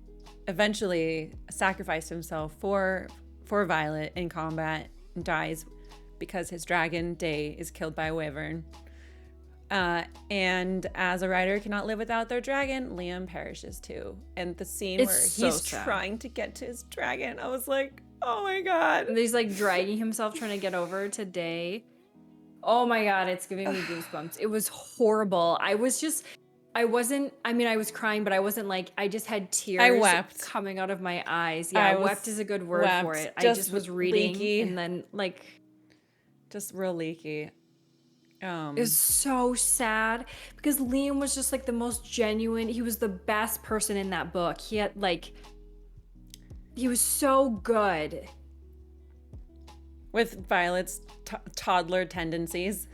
eventually sacrificed himself for Violet in combat and dies because his dragon Day is killed by a wyvern. And as a rider cannot live without their dragon, Liam perishes too. And the scene where he's trying to get to his dragon, I was like, oh my god.
And he's like dragging himself trying to get over to Day. Oh my god, it's giving me goosebumps. It was horrible. I was crying, but I wasn't like, I just had tears
I wept.
Coming out of my eyes. Yeah, wept is a good word for it. I just was reading leaky. And then like.
Just real leaky.
It was so sad because Liam was just like the most genuine. He was the best person in that book. He was so good.
With Violet's toddler tendencies.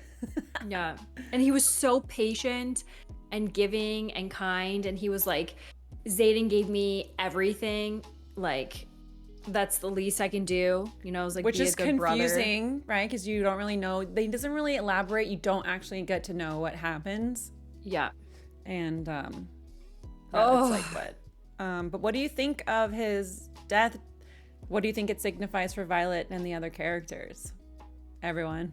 Yeah. And he was so patient and giving and kind. And he was like, Xaden gave me everything. Like, that's the least I can do. You know, it was like,
which
be
is
a good
confusing,
brother.
right? Because you don't really know. He doesn't really elaborate. You don't actually get to know what happens.
Yeah.
And, it's like what? But what do you think of his death? What do you think it signifies for Violet and the other characters? Everyone.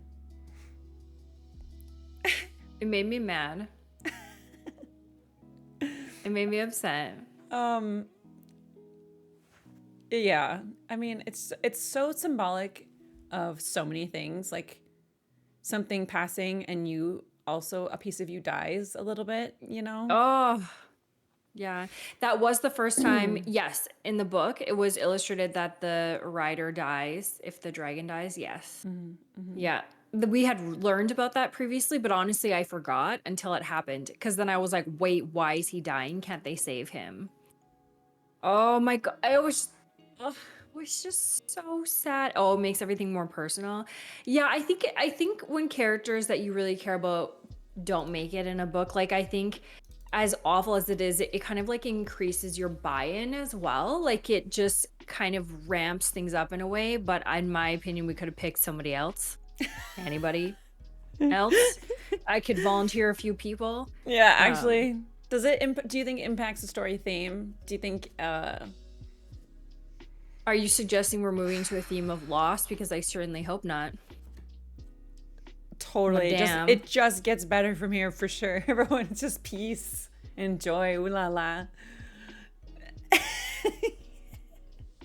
It made me mad. It made me upset.
Yeah. I mean, it's so symbolic of so many things. Like something passing and you also, a piece of you dies a little bit, you know?
Oh, yeah. That was the first time, yes, in the book, it was illustrated that the rider dies if the dragon dies, yes. Yeah. We had learned about that previously, but honestly, I forgot until it happened. Because then I was like, wait, why is he dying? Can't they save him? Oh my god. It was just so sad. Oh, it makes everything more personal. Yeah, I think when characters that you really care about don't make it in a book. Like, I think as awful as it is, it kind of like increases your buy-in as well. Like, it just kind of ramps things up in a way. But in my opinion, we could have picked somebody else. Anybody else? I could volunteer a few people.
Yeah, actually, does it? Do you think it impacts the story theme? Do you think?
Are you suggesting we're moving to a theme of loss? Because I certainly hope not.
Totally.
Damn.
It just gets better from here for sure. Everyone's just peace and joy. Ooh la la.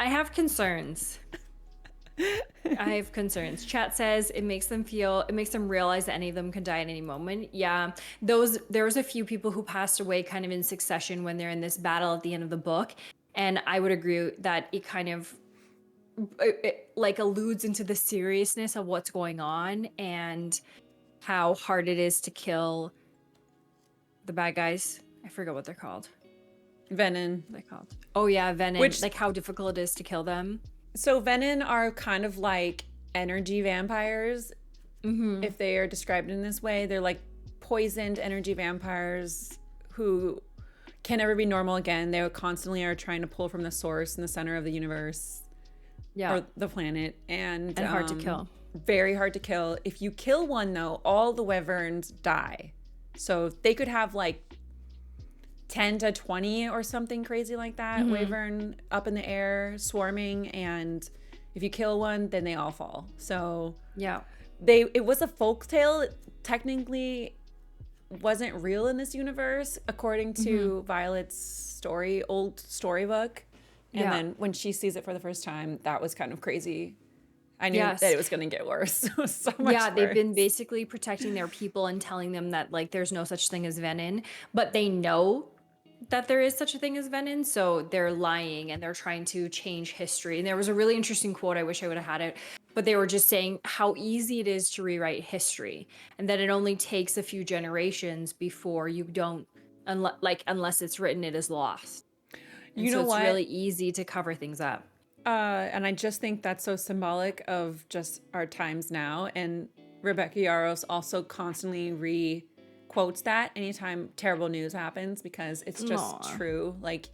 I have concerns. I have concerns. Chat says it makes them realize that any of them could die at any moment. Yeah. There was a few people who passed away kind of in succession when they're in this battle at the end of the book. And I would agree that it kind of like alludes into the seriousness of what's going on and how hard it is to kill the bad guys. I forget what they're called.
Venin.
What are they called? Oh yeah, Venin.
Which,
like how difficult it is to kill them.
So Venin are kind of like energy vampires. If they are described in this way, they're like poisoned energy vampires who can never be normal again. They constantly are trying to pull from the source in the center of the universe.
Yeah.
Or the planet. And
hard to kill.
Very hard to kill. If you kill one, though, all the wyverns die. So they could have like 10 to 20 or something crazy like that. Wyvern up in the air, swarming. And if you kill one, then they all fall. So
yeah,
it was a folktale. Technically wasn't real in this universe, according to Violet's story, old storybook. And then when she sees it for the first time, that was kind of crazy. I knew that it was going to get worse. It was so much worse.
They've been basically protecting their people and telling them that like there's no such thing as venin, but they know that there is such a thing as venin, so they're lying and they're trying to change history. And there was a really interesting quote, I wish I would have had it, but they were just saying how easy it is to rewrite history and that it only takes a few generations before you don't, unless it's written, it is lost. And so it's really easy to cover things up.
And I just think that's so symbolic of just our times now. And Rebecca Yarros also constantly re-quotes that anytime terrible news happens because it's just true. Like,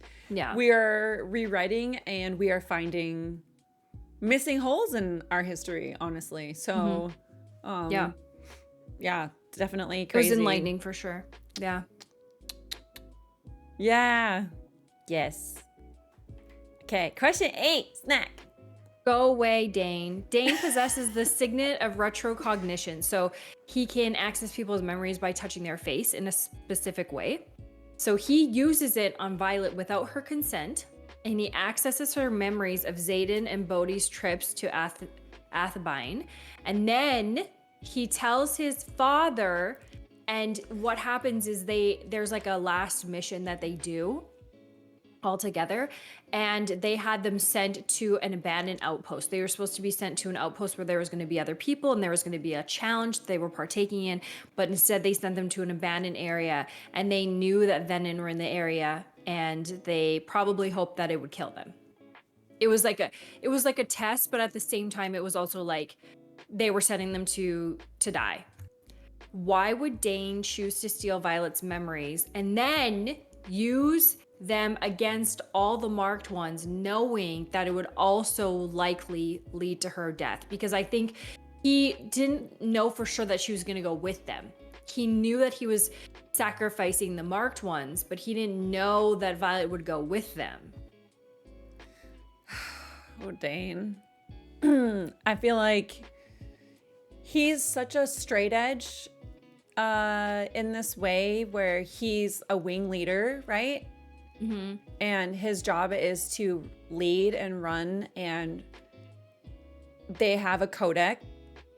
we are rewriting and we are finding missing holes in our history, honestly. So, yeah, definitely crazy.
It was enlightening for sure. Yeah.
Yeah. Yes. Okay, question 8, Snack.
Go away, Dane. Dane possesses the signet of retrocognition, so he can access people's memories by touching their face in a specific way. So he uses it on Violet without her consent, and he accesses her memories of Xaden and Bodhi's trips to Athebyne. And then he tells his father, and what happens is there's like a last mission that they do all together, and they had them sent to an abandoned outpost. They were supposed to be sent to an outpost where there was going to be other people and there was going to be a challenge they were partaking in, but instead they sent them to an abandoned area, and they knew that Venin were in the area, and they probably hoped that it would kill them. It was like a test, but at the same time it was also like they were setting them to die. Why would Dane choose to steal Violet's memories and then use them against all the marked ones, knowing that it would also likely lead to her death? Because I think he didn't know for sure that she was going to go with them. He knew that he was sacrificing the marked ones, but he didn't know that Violet would go with them.
Oh, Dane. I feel like he's such a straight edge in this way where he's a wing leader, right? Mm-hmm. And his job is to lead and run, and they have a codex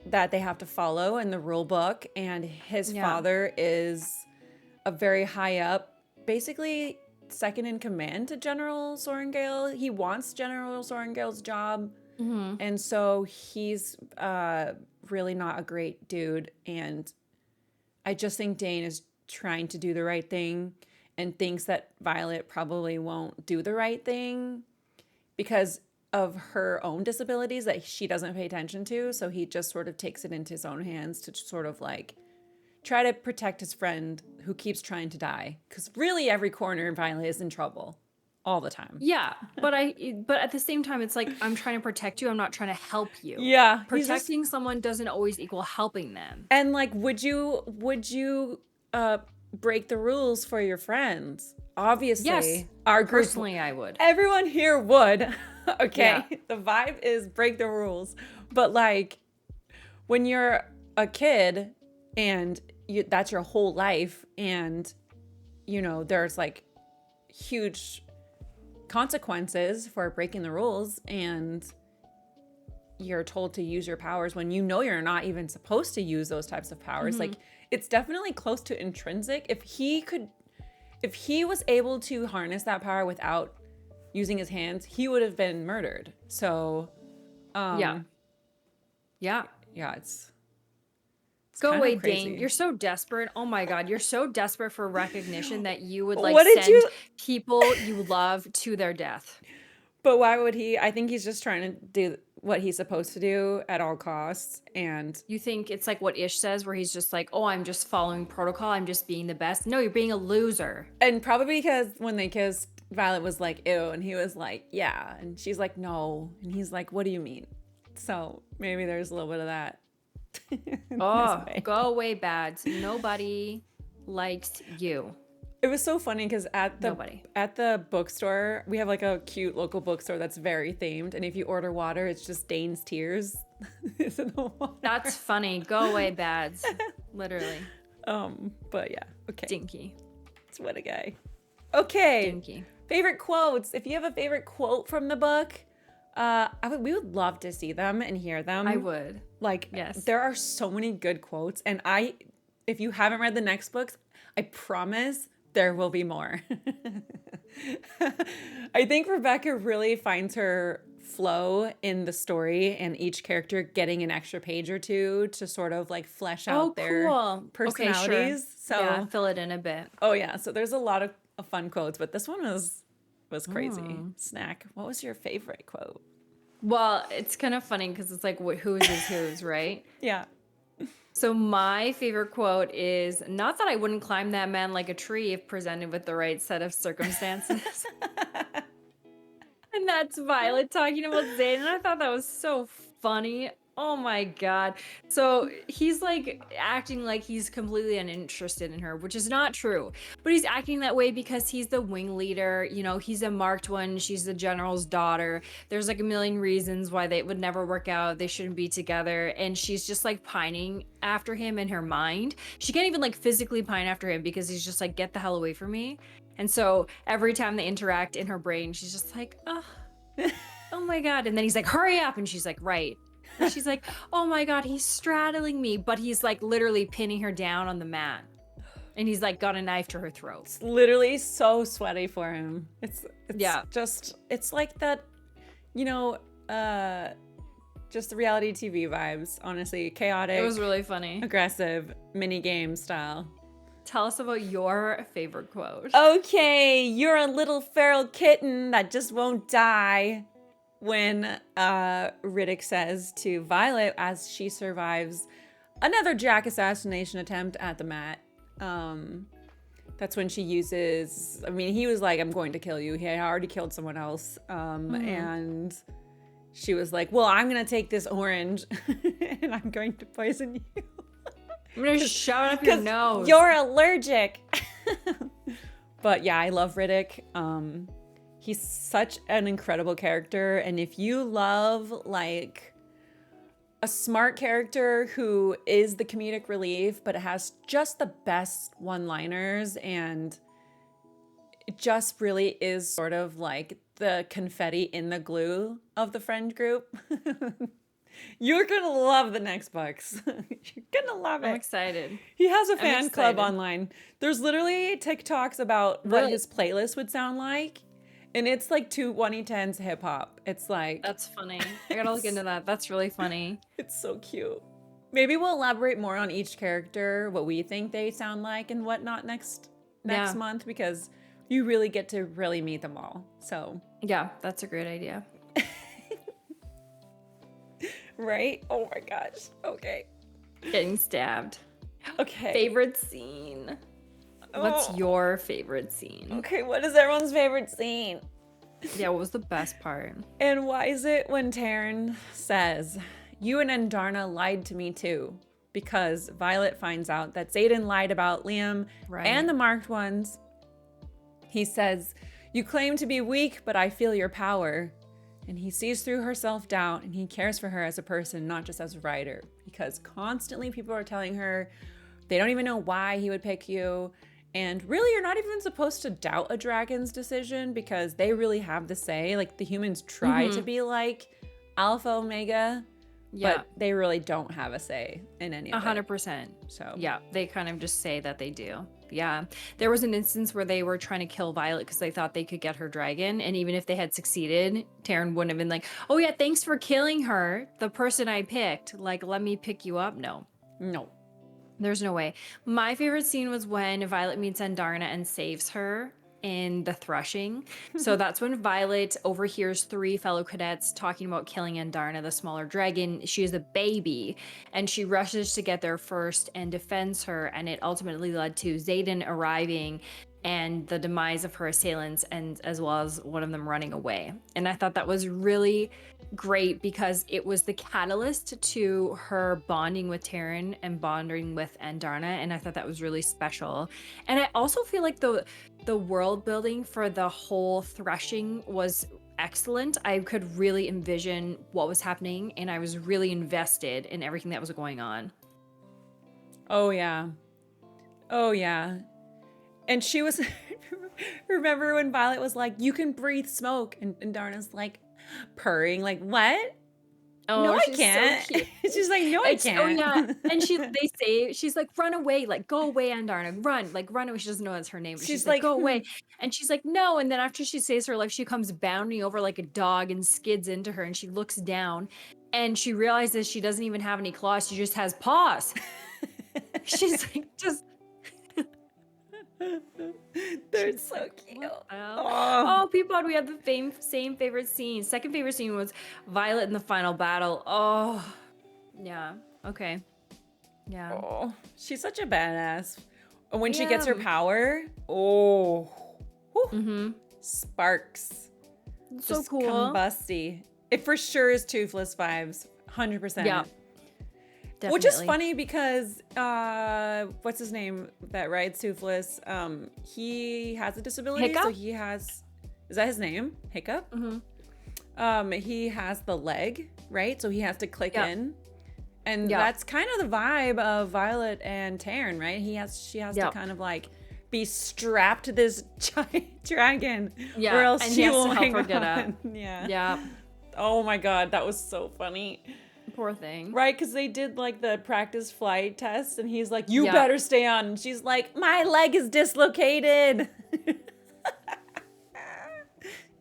that they have to follow in the rule book. And his father is a very high up, basically second in command to General Sorengale. He wants General Sorengale's job. Mm-hmm. And so he's really not a great dude. And I just think Dane is trying to do the right thing and thinks that Violet probably won't do the right thing because of her own disabilities that she doesn't pay attention to. So he just sort of takes it into his own hands to sort of like try to protect his friend who keeps trying to die. Because really every corner Violet is in trouble all the time.
Yeah, but at the same time, it's like, I'm trying to protect you. I'm not trying to help you.
Yeah.
Protecting someone doesn't always equal helping them.
And like, would you break the rules for your friends? Obviously,
Yes,
our group,
personally, I would.
everyone here would. Okay,
Yeah.
the vibe is break the rules. But like, when you're a kid and that's your whole life, and you know there's like huge consequences for breaking the rules, and you're told to use your powers when you know you're not even supposed to use those types of powers. Like, it's definitely close to intrinsic. If he was able to harness that power without using his hands, he would have been murdered. So
Yeah.
it's
Go
kind of
away,
crazy.
Dane. You're so desperate. Oh my God. You're so desperate for recognition that you would like
What did
send
you-
people you love to their death.
But why would he? I think he's just trying to do what he's supposed to do at all costs. And
You think it's like what Ish says, where he's just like, oh, I'm just following protocol. I'm just being the best. No, you're being a loser.
probably because when they kissed, Violet was like, ew, and he was like, yeah, and she's like, no, and he's like, what do you mean? So maybe there's a little bit of that.
Oh, go away, Bads. Nobody likes you.
It was so funny because at the bookstore, we have like a cute local bookstore that's very themed, and if you order water, it's just Dane's tears. Is in the water.
That's funny. Go away, Bads. Literally.
But yeah, okay.
Dinky.
It's what a guy. Okay.
Dinky.
Favorite quotes. If you have a favorite quote from the book, we would love to see them and hear them.
I would.
Like,
Yes.
there are so many good quotes, and if you haven't read the next books, I promise there will be more. I think Rebecca really finds her flow in the story and each character getting an extra page or two to sort of like flesh out their personalities.
Okay, sure.
So
yeah, fill it in a bit.
Oh yeah, so there's a lot of fun quotes, but this one was crazy. Snack, what was your favorite quote?
Well, it's kind of funny because it's like, whose is whose, right?
Yeah.
So my favorite quote is, not that I wouldn't climb that man like a tree if presented with the right set of circumstances. And that's Violet talking about Zane, and I thought that was so funny. Oh my God. So he's like acting like he's completely uninterested in her, which is not true. But he's acting that way because he's the wing leader. You know, he's a marked one. She's the general's daughter. There's like a million reasons why they would never work out. They shouldn't be together. And she's just like pining after him in her mind. She can't even like physically pine after him because he's just like, get the hell away from me. And so every time they interact in her brain, she's just like, oh my God. And then he's like, hurry up. And she's like, right. And she's like, oh my God, he's straddling me. But he's like literally pinning her down on the mat. And he's like got a knife to her throat.
It's literally so sweaty for him. It's
yeah.
just, it's like that, you know, just the reality TV vibes, honestly. Chaotic.
It was really funny.
Aggressive, mini game style.
Tell us about your favorite quote.
Okay, you're a little feral kitten that just won't die. When Riddick says to Violet as she survives another Jack assassination attempt at the mat. That's when she uses, I mean, he was like, I'm going to kill you. He had already killed someone else. And she was like, well, I'm going to take this orange and I'm going to poison you.
I'm going to shove it up your nose.
You're allergic. But yeah, I love Riddick. He's such an incredible character, and if you love like a smart character who is the comedic relief but has just the best one-liners, and it just really is sort of like the confetti in the glue of the friend group, you're gonna love the next books. You're gonna love it.
I'm excited.
He has a fan club online. There's literally TikToks about what his playlist would sound like. And it's like 2010s hip hop. It's like...
That's funny. I gotta look into that. That's really funny.
It's so cute. Maybe we'll elaborate more on each character, what we think they sound like and whatnot next month, because you really get to really meet them all. So...
Yeah, that's a great idea.
Right? Oh my gosh. Okay.
Getting stabbed.
Okay.
Favorite scene. What's
Oh,
your favorite scene?
okay, what is everyone's favorite scene?
Yeah, what was the best part?
And why is it when Taryn says, "You and Endarna lied to me too"? Because Violet finds out that Xaden lied about Liam and
Right.
the marked ones. He says, "You claim to be weak, but I feel your power." And he sees through her self doubt and he cares for her as a person, not just as a writer. Because constantly people are telling her they don't even know why he would pick you. And really, you're not even supposed to doubt a dragon's decision because they really have the say. Like, the humans try to
Mm-hmm.
be like Alpha Omega,
Yeah.
but they really don't have a say in any of it.
100%.
So,
Yeah, they kind of just say that they do. Yeah. There was an instance where they were trying to kill Violet because they thought they could get her dragon. And even if they had succeeded, Taryn wouldn't have been like, oh, yeah, thanks for killing her, the person I picked. Like, let me pick you up. No,
no.
there's no way. My favorite scene was when Violet meets Andarna and saves her in the threshing. So that's when Violet overhears three fellow cadets talking about killing Andarna, the smaller dragon. She is a baby, and she rushes to get there first and defends her, and it ultimately led to Xaden arriving and the demise of her assailants, and as well as one of them running away. And I thought that was really great because it was the catalyst to her bonding with Taryn and bonding with Andarna, and I thought that was really special. And I also feel like the world building for the whole threshing was excellent. I could really envision what was happening, and I was really invested in everything that was going on.
Oh, yeah. Oh, yeah. And she was. Remember when Violet was like, "You can breathe smoke," and Darna's like, purring, like, "What? No,
Oh,
I
she's so
can't."
cute.
She's like, "No, I
Oh
can't."
yeah, and they say she's like, run away, like go away, Andarna, run, like run away. She doesn't know that's her name, but she's
She's
like,
like,
go away, and she's like, no. And then after she saves her life, she comes bounding over like a dog and skids into her, and she looks down, and she realizes she doesn't even have any claws; she just has paws. She's like, just
they're
she's
so
like,
cute.
what the hell?
Oh,
Oh, Peapod, we had the same favorite scene. Second favorite scene was Violet in the final battle. Oh, yeah. Okay. Yeah.
oh, she's such a badass. And when she gets
Yeah.
her power, oh, whew,
Mm-hmm.
sparks,
So
just
cool.
combusty. It for sure is Toothless vibes, 100%.
Yeah,
Which is
definitely.
funny because what's his name that rides Toothless? He has a disability, so
Hiccup?
he has. Is that his name? Hiccup.
Mm-hmm.
He has the leg, right? So he has to click
Yeah.
in, and
Yeah.
that's kind of the vibe of Violet and Taryn, right? She has to
Yeah.
kind of like be strapped to this giant dragon, or
Yeah.
else
And he
she
has to
won't
help
hang
her get up.
on. Yeah.
Yeah.
Oh my god, that was so funny.
Poor thing.
Right, because they did like the practice flight test, and he's like, "You
Yeah.
better stay on." And she's like, "My leg is dislocated."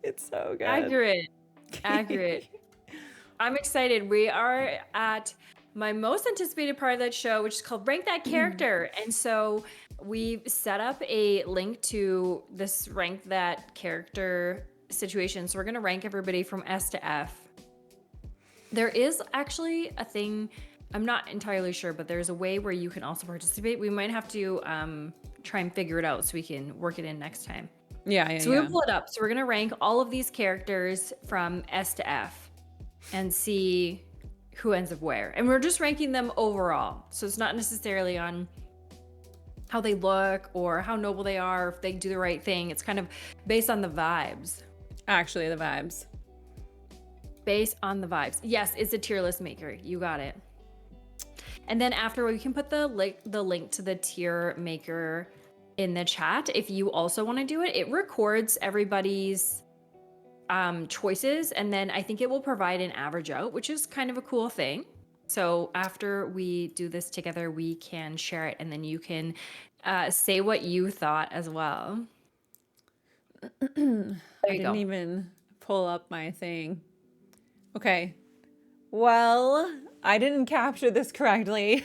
It's so good.
Accurate. Accurate. I'm excited. We are at my most anticipated part of that show, which is called Rank That Character. And so we've set up a link to this Rank That Character situation. So we're going to rank everybody from S to F. There is actually a thing, I'm not entirely sure, but there's a way where you can also participate. We might have to try and figure it out so we can work it in next time.
Yeah,
So we're going to pull it up. So we're going to rank all of these characters from S to F and see who ends up where. And we're just ranking them overall. So it's not necessarily on how they look or how noble they are, if they do the right thing. It's kind of based on the vibes.
Actually, the vibes.
Based on the vibes. Yes, it's a tier list maker. You got it. And then after, we can put the link to the tier maker in the chat if you also want to do it. It records everybody's choices, and then I think it will provide an average out, which is kind of a cool thing. So after we do this together, we can share it, and then you can say what you thought as well.
I didn't even pull up my thing. Okay. Well, I didn't capture this correctly.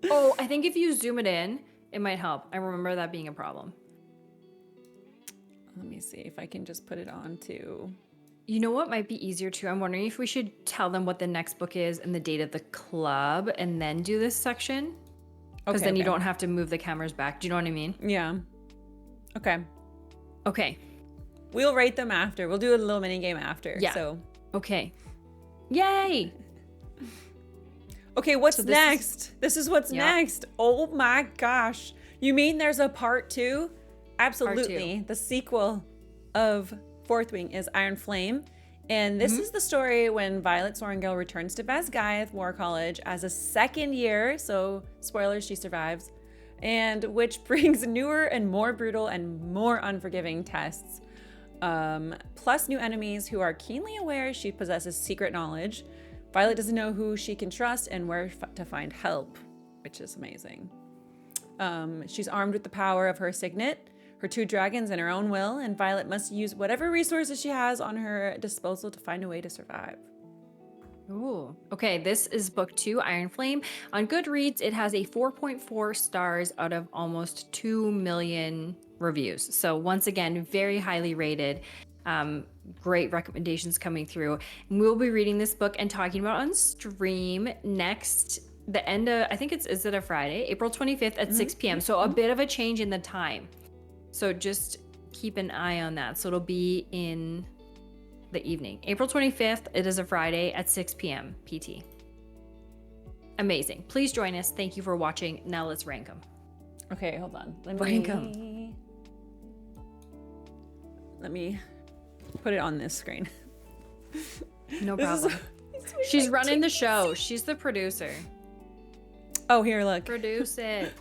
Oh, I think if you zoom it in, it might help. I remember that being a problem.
Let me see if I can just put it on to
You know what might be easier too? I'm wondering if we should tell them what the next book is and the date of the club and then do this section. Because then you don't have to move the cameras back. Do you know what I mean?
Yeah. Okay.
Okay.
We'll rate them after. We'll do a little mini game after.
Yeah.
So.
Okay. Yay!
Okay, what's next? This is what's next. Oh my gosh. You mean there's a part 2? Absolutely.
Part 2.
The sequel of Fourthwing is Iron Flame. And this is the story when Violet Sorrengail returns to Basgiath War College as a second year. So, spoilers, she survives. And which brings newer and more brutal and more unforgiving tests. Plus new enemies who are keenly aware she possesses secret knowledge. Violet doesn't know who she can trust and where to find help, which is amazing. She's armed with the power of her signet, her 2 dragons, and her own will, and Violet must use whatever resources she has on her disposal to find a way to survive.
Ooh. Okay, this is book 2, Iron Flame. On Goodreads, it has a 4.4 stars out of almost 2 million reviews. So once again, very highly rated. Great recommendations coming through. And we'll be reading this book and talking about it on stream next, the end of, I think is it a Friday? April 25th at 6 p.m. So a bit of a change in the time. So just keep an eye on that. So it'll be in the evening. April 25th, it is a Friday at 6 p.m. PT. Amazing. Please join us. Thank you for watching. Now let's rank them.
Okay, hold on.
Rank them.
Let me put it on this screen.
No problem. She's running the show. She's the producer.
Oh, here, look.
Produce it.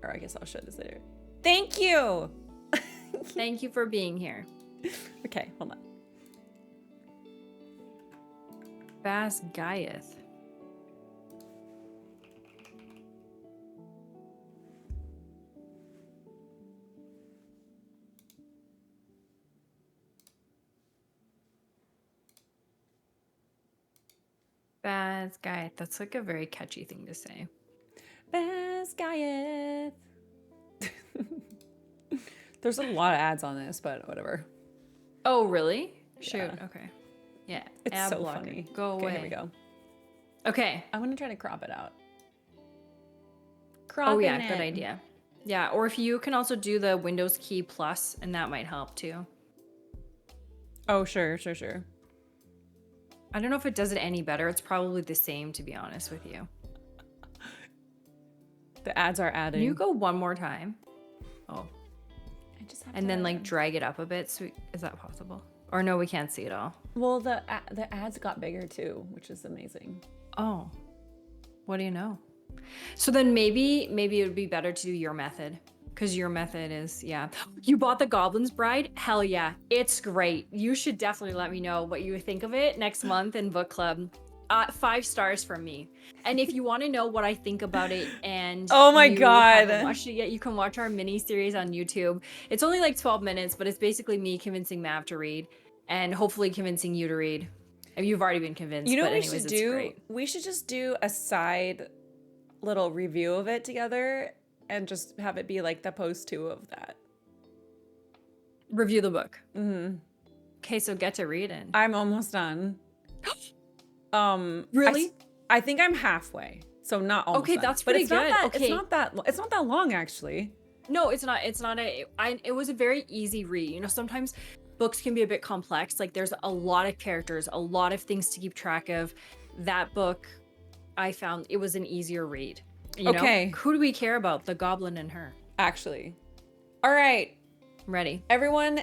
Or I guess I'll show this later. Thank you.
Thank you for being here.
Okay, hold on.
Basgiath. Basgiath. That's like a very catchy thing to say.
Basgiath. There's a lot of ads on this, but whatever.
Oh, really? Shoot.
Yeah.
Okay. Yeah.
It's
ad
so
blocker.
funny.
Go away.
Here we go.
Okay.
I'm going to try to crop it out.
Oh, yeah. Good idea. Yeah. Or if you can also do the Windows key plus, and that might help too.
Oh, sure.
I don't know if it does it any better. It's probably the same, to be honest with you.
The ads are adding.
Can you go one more time? Oh.
I just have
and then like drag it up a bit. So is that possible? Or no, we can't see it all.
Well, the ads got bigger too, which is amazing.
Oh, what do you know? So then maybe it would be better to do your method, because your method is, yeah. You bought The Goblin's Bride? Hell yeah, it's great. You should definitely let me know what you think of it next month in book club. 5 stars from me. And if you want to know what I think about it, and
oh my god,
haven't watched it yet, you can watch our mini series on YouTube. It's only like 12 minutes, but it's basically me convincing Mav to read and hopefully convincing you to read. I mean, you've already been convinced.
You know
but
what
anyways,
we should
it's
do?
great.
We should just do a side little review of it together and just have it be like the post 2 of that.
Review the book.
Mm-hmm.
Okay, so get to reading.
I'm almost done.
Really?
I think I'm halfway, so not almost.
Okay,
done.
that's
but
pretty
it's
good.
Not that,
okay,
it's not that long actually.
No, it's not. It's not it was a very easy read. You know, sometimes books can be a bit complex. Like there's a lot of characters, a lot of things to keep track of. That book, I found it was an easier read. You know? Who do we care about? The goblin and her.
Actually. All right.
Ready.
Everyone,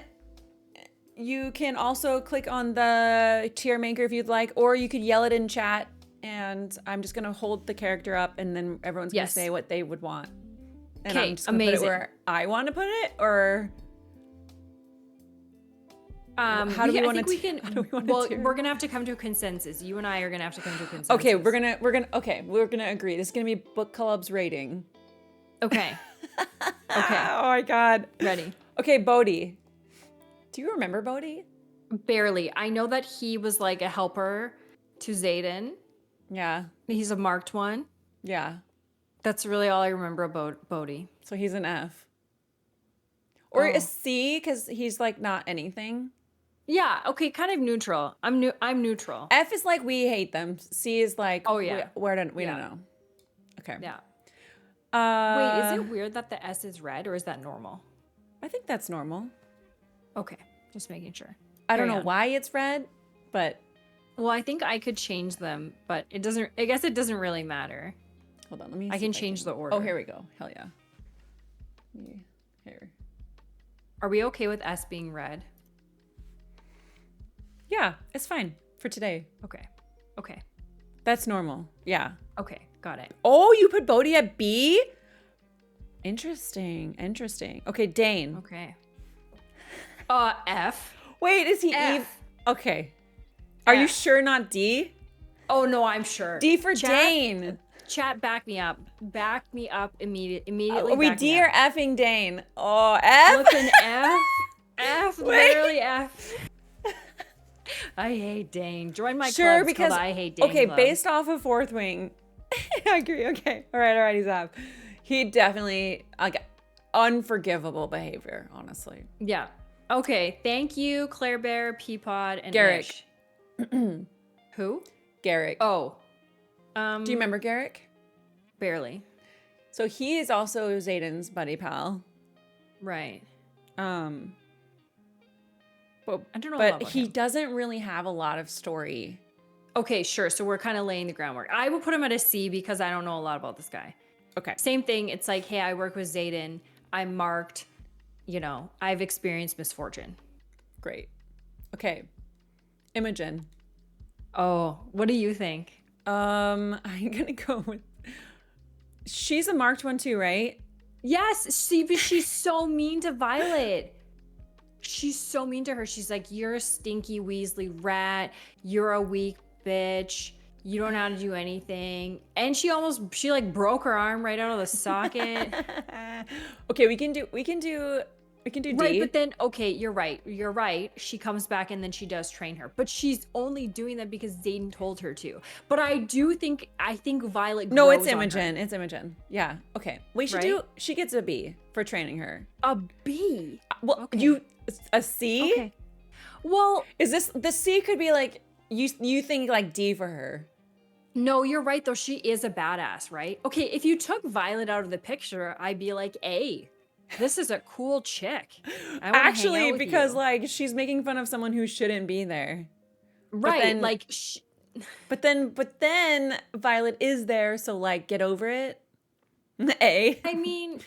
you can also click on the tier maker if you'd like, or you could yell it in chat, and I'm just going to hold the character up, and then everyone's going to say what they would want. And I'm just going to put it where I want to put it, or...
how do we want to? Well, we're gonna have to come to a consensus. You and I are gonna have to come to a consensus.
Okay, we're gonna agree. This is gonna be book club's rating.
Okay. Okay.
Oh my god.
Ready.
Okay, Bodhi. Do you remember Bodhi?
Barely. I know that he was like a helper to Xaden.
Yeah.
He's a marked one.
Yeah.
That's really all I remember about Bodhi.
So he's an F. Or a
Oh.
C because he's like not anything.
Yeah, okay, kind of neutral. I'm neutral.
F is like we hate them. C is like
Oh, yeah.
we don't
Yeah.
know. Okay.
Yeah.
Uh,
Wait, is it weird that the S is red or is that normal?
I think that's normal.
Okay, just making sure.
I don't
Carry
know
on.
why it's red, but
Well, I think I could change them, but it doesn't. I guess it doesn't really matter.
hold on. Let me.
I
see
can
if
change the order.
Oh, here we go. Hell yeah. Here.
Are we okay with S being red?
Yeah, it's fine for today.
Okay. Okay.
That's normal. Yeah.
Okay. Got it.
Oh, you put Bodhi at B? Interesting. Okay, Dane.
Okay. F.
Wait, is he
F.
Eve? Okay. Are you
F.
sure not D?
Oh no, I'm sure.
D for Dane.
Chat, back me up. Back me up immediately.
Are we
back
D
me
or
up.
effing Dane? Oh, F?
What's an F? F,
Wait.
literally F. I hate Dane. Join my
Sure,
club.
because
I hate Dane.
okay,
club.
based off of Fourthwing, I agree. Okay, all right, he's up. He definitely like unforgivable behavior, honestly.
Yeah. Okay. Thank you, Claire Bear, Peapod, and
Garrick.
Ish. Who?
Garrick.
Oh.
Do you remember Garrick?
Barely.
So he is also Zayden's buddy pal.
Right.
But
I don't know a lot
but
about
he
him.
doesn't really have a lot of story.
Okay, sure. So we're kind of laying the groundwork. I would put him at a C because I don't know a lot about this guy.
Okay.
Same thing. It's like, hey, I work with Zayden. I'm marked. I've experienced misfortune.
Great. Okay. Imogen.
Oh, what do you think?
I'm gonna go with. She's a marked one too, right?
Yes, but she's so mean to Violet. She's so mean to her. She's like, you're a stinky Weasley rat. You're a weak bitch. You don't know how to do anything. And she like broke her arm right out of the socket.
Okay, we can do D.
Right, but then, okay, you're right. She comes back and then she does train her. But she's only doing that because Zayden told her to. But I think Violet
No, it's
grows on her.
Imogen. It's Imogen. Yeah. Okay. We should
Right?
she gets a B for training her.
A B.
Well,
Okay.
a C?
Okay. Well,
Is this the C could be like you think like D for her.
no, you're right though. She is a badass, right? Okay, if you took Violet out of the picture, I'd be like, A. This is a cool chick. I wanna hang
Actually,
out with
because
you.
like she's making fun of someone who shouldn't be there.
Right,
then-
like
But then Violet is there, so like get over it. A.
I mean,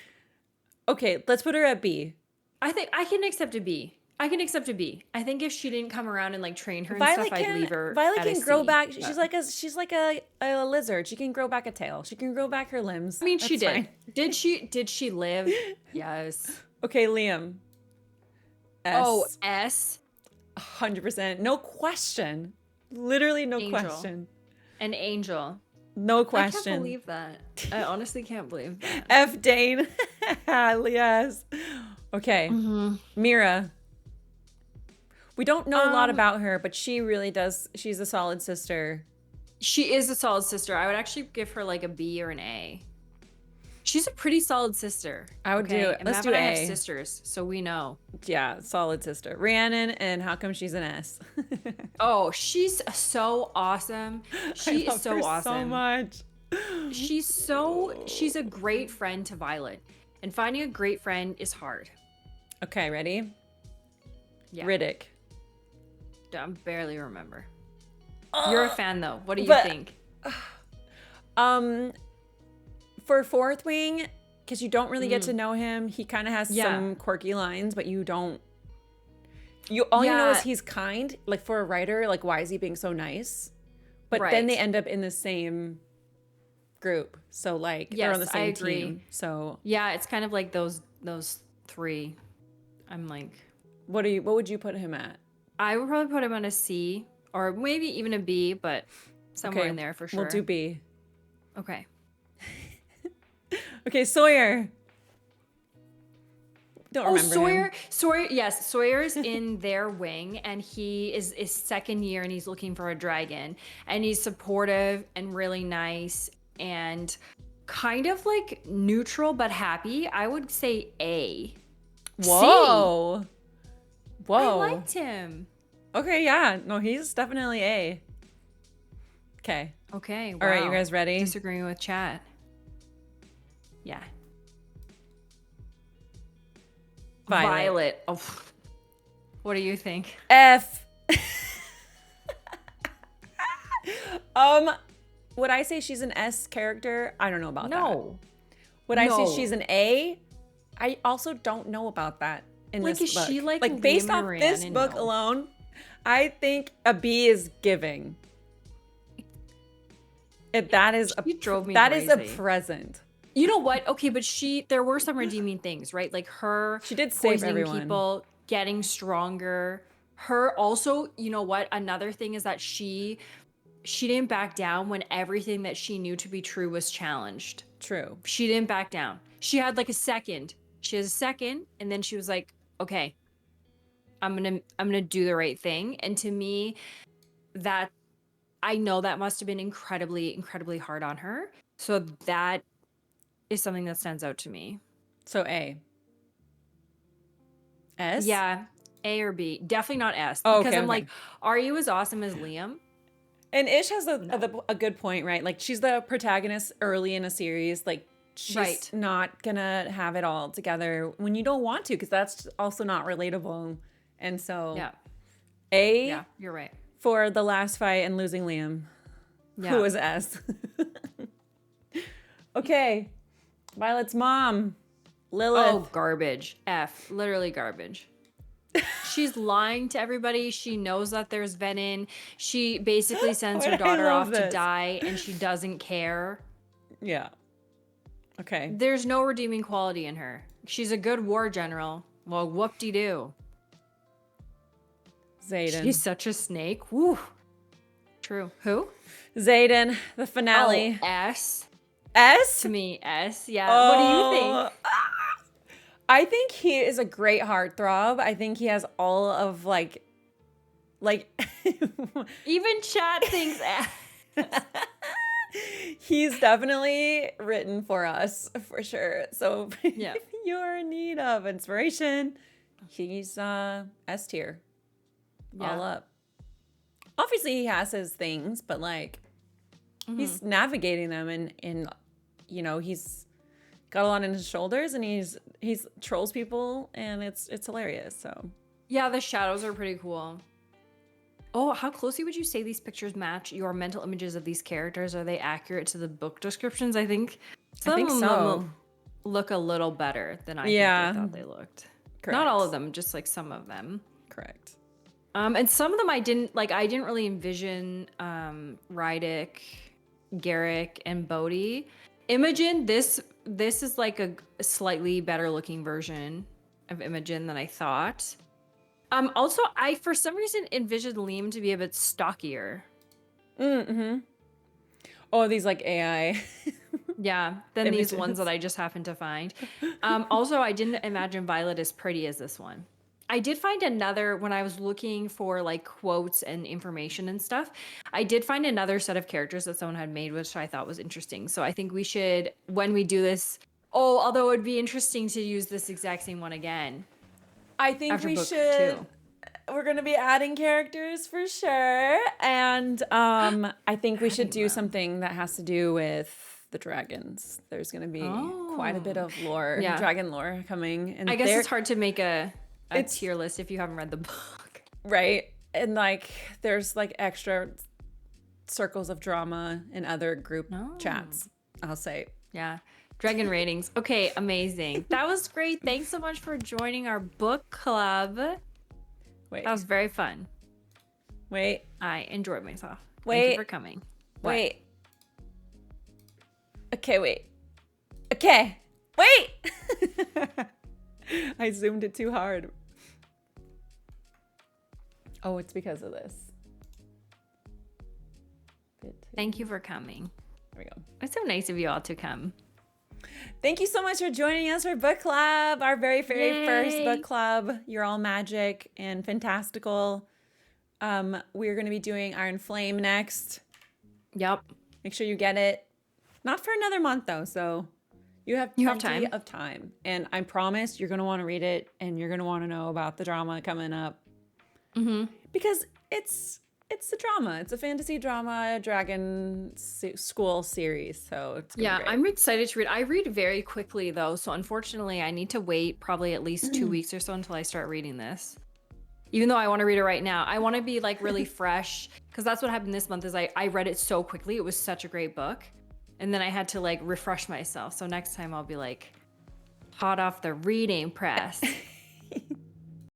Okay, let's put her at B.
I think I can accept a B. I think if she didn't come around and like train her and
Violet
stuff, I'd leave her.
Violet
at a
can grow
C,
back.
but-
She's like a lizard. She can grow back a tail. She can grow back her limbs.
I mean, she
That's
did.
fine.
Did she live? Yes.
Okay, Liam. S.
Oh, S.
100%. No question. Literally no
Angel.
question.
An angel.
No
I
question.
can't believe that. I honestly can't believe that.
F Dane. Yes. Okay.
Mm-hmm.
Mira. We don't know a lot
Um,
about her, but she really does. She's a solid sister.
She is a solid sister. I would actually give her like a B or an A. She's a pretty solid sister.
I would do it.
And
Let's
Mav
do
and I
A.
have sisters, so we know.
Yeah, solid sister. Rhiannon, and how come she's an S?
Oh, she's so awesome. She
I love
is so
her
awesome.
so much.
She's a great friend to Violet. And finding a great friend is hard.
Okay, ready?
Yeah.
Riddick.
I barely remember. You're a fan though. What do you
But-
think?
For Fourthwing, because you don't really get to know him, he kind of has
Yeah.
some quirky lines, but you don't. All you know is
Yeah.
he's kind. Like for a writer, like why is he being so nice? But then
Right.
they end up in the same group, so like they're on the
Yes, I
same
agree.
team. So
Yeah, it's kind of like those three. I'm like,
what would you put him at?
I would probably put him on a C or maybe even a B, but somewhere in there for sure.
We'll do B.
Okay.
Okay, Sawyer. Don't
Oh,
remember him.
Sawyer, yes, Sawyer's in their wing, and he is second year, and he's looking for a dragon, and he's supportive and really nice, and kind of like neutral but happy. I would say A.
Whoa.
I
Whoa.
liked him.
Okay, yeah. No, he's definitely A. Okay.
Okay. Wow.
All right, you guys ready?
Disagreeing with chat. Yeah. Violet. Oh. What do you think?
F. Would I say she's an S character? I don't know about that.
No.
Would I say she's an A? I also don't know about that in
Like,
this
is
book.
she like
based
Liam
off
Moran
this
in
book
No?
alone, I think a B is giving. That is
She drove me
that is
crazy.
a present.
You know what? Okay, but there were some redeeming things, right? Like her
She did save
poisoning
everyone.
people, getting stronger. Her also, you know what? Another thing is that she didn't back down when everything that she knew to be true was challenged.
True.
She didn't back down. She had like a second. She has a second, and then she was like, "Okay, I'm gonna do the right thing." And to me, that I know that must have been incredibly, incredibly hard on her. So that is something that stands out to me.
So A. S?
Yeah, A or B. Definitely not S.
Oh,
Because
okay,
I'm
okay.
like, are you as awesome as Liam?
And Ish has a good point, right? Like, she's the protagonist early in a series. Like, she's not gonna have it all together when you don't want to, because that's also not relatable. And so,
Yeah.
A
Yeah, you're right.
for the last fight and losing Liam, who was S. Okay, Violet's mom, Lilith.
Oh, garbage. F. Literally garbage. She's lying to everybody. She knows that there's venom. She basically sends her
I
daughter
love
off to
this.
die, and she doesn't care.
Yeah. Okay.
There's no redeeming quality in her. She's a good war general. Well, whoop-de-doo.
Zayden.
She's such a snake. Woo. True. Who?
Zayden, the finale.
Oh, S.
S?
To me, S. Yeah. What do you think?
I think he is a great heartthrob. I think he has all of like
Even chat thinks S.
he's definitely written for us for sure. So
Yeah.
if you're in need of inspiration, he's S tier. All up. Obviously he has his things, but like he's navigating them and you know, he's got a lot on his shoulders and he's trolls people and it's hilarious. So
Yeah, the shadows are pretty cool. Oh, how closely would you say these pictures match your mental images of these characters? Are they accurate to the book descriptions? I think some
think
of them
so.
look a little better than I think I thought they looked.
Correct.
Not all of them, just like some of them.
Correct.
And some of them I didn't really envision Rydick, Garrick, and Bodhi. Imogen, this is like a slightly better looking version of Imogen than I thought. Also, I for some reason envisioned Liam to be a bit stockier.
Mm-hmm. Oh, these like AI.
Yeah, than these ones that I just happened to find. Also, I didn't imagine Violet as pretty as this one. I did find another, when I was looking for like quotes and information and stuff, I did find another set of characters that someone had made, which I thought was interesting. So I think we should, when we do this, although it would be interesting to use this exact same one again.
I think we should. We're going to be adding characters for sure. And I think we should do something that has to do with the dragons. There's going to be quite a bit of lore, dragon lore coming. And
I guess it's hard to make a tier list if you haven't read the book.
Right. And like there's like extra circles of drama in other group chats, I'll say.
Yeah. Dragon ratings. Okay, amazing. That was great. Thanks so much for joining our book club.
Wait.
That was very fun.
Wait.
I enjoyed myself.
Wait.
Thank you for coming.
Wait. Okay, wait. Okay. Wait. I zoomed it too hard. Oh, it's because of this.
Thank you for coming.
There we go.
It's so nice of you all to come.
Thank you so much for joining us for book club, our very first book club. You're all magic and fantastical. We're going to be doing Iron Flame next.
Yep.
Make sure you get it. Not for another month though, so You have
You have
plenty
time.
of time. And I promise you're going to want to read it and you're going to want to know about the drama coming up. Because it's a drama. It's a fantasy drama dragon school series. So it's going to
Yeah,
be great.
I'm excited to read. I read very quickly though, so unfortunately I need to wait probably at least 2 weeks or so until I start reading this. Even though I want to read it right now, I want to be like really fresh because that's what happened this month is I read it so quickly. It was such a great book. And then I had to like refresh myself. So next time I'll be like hot off the reading press.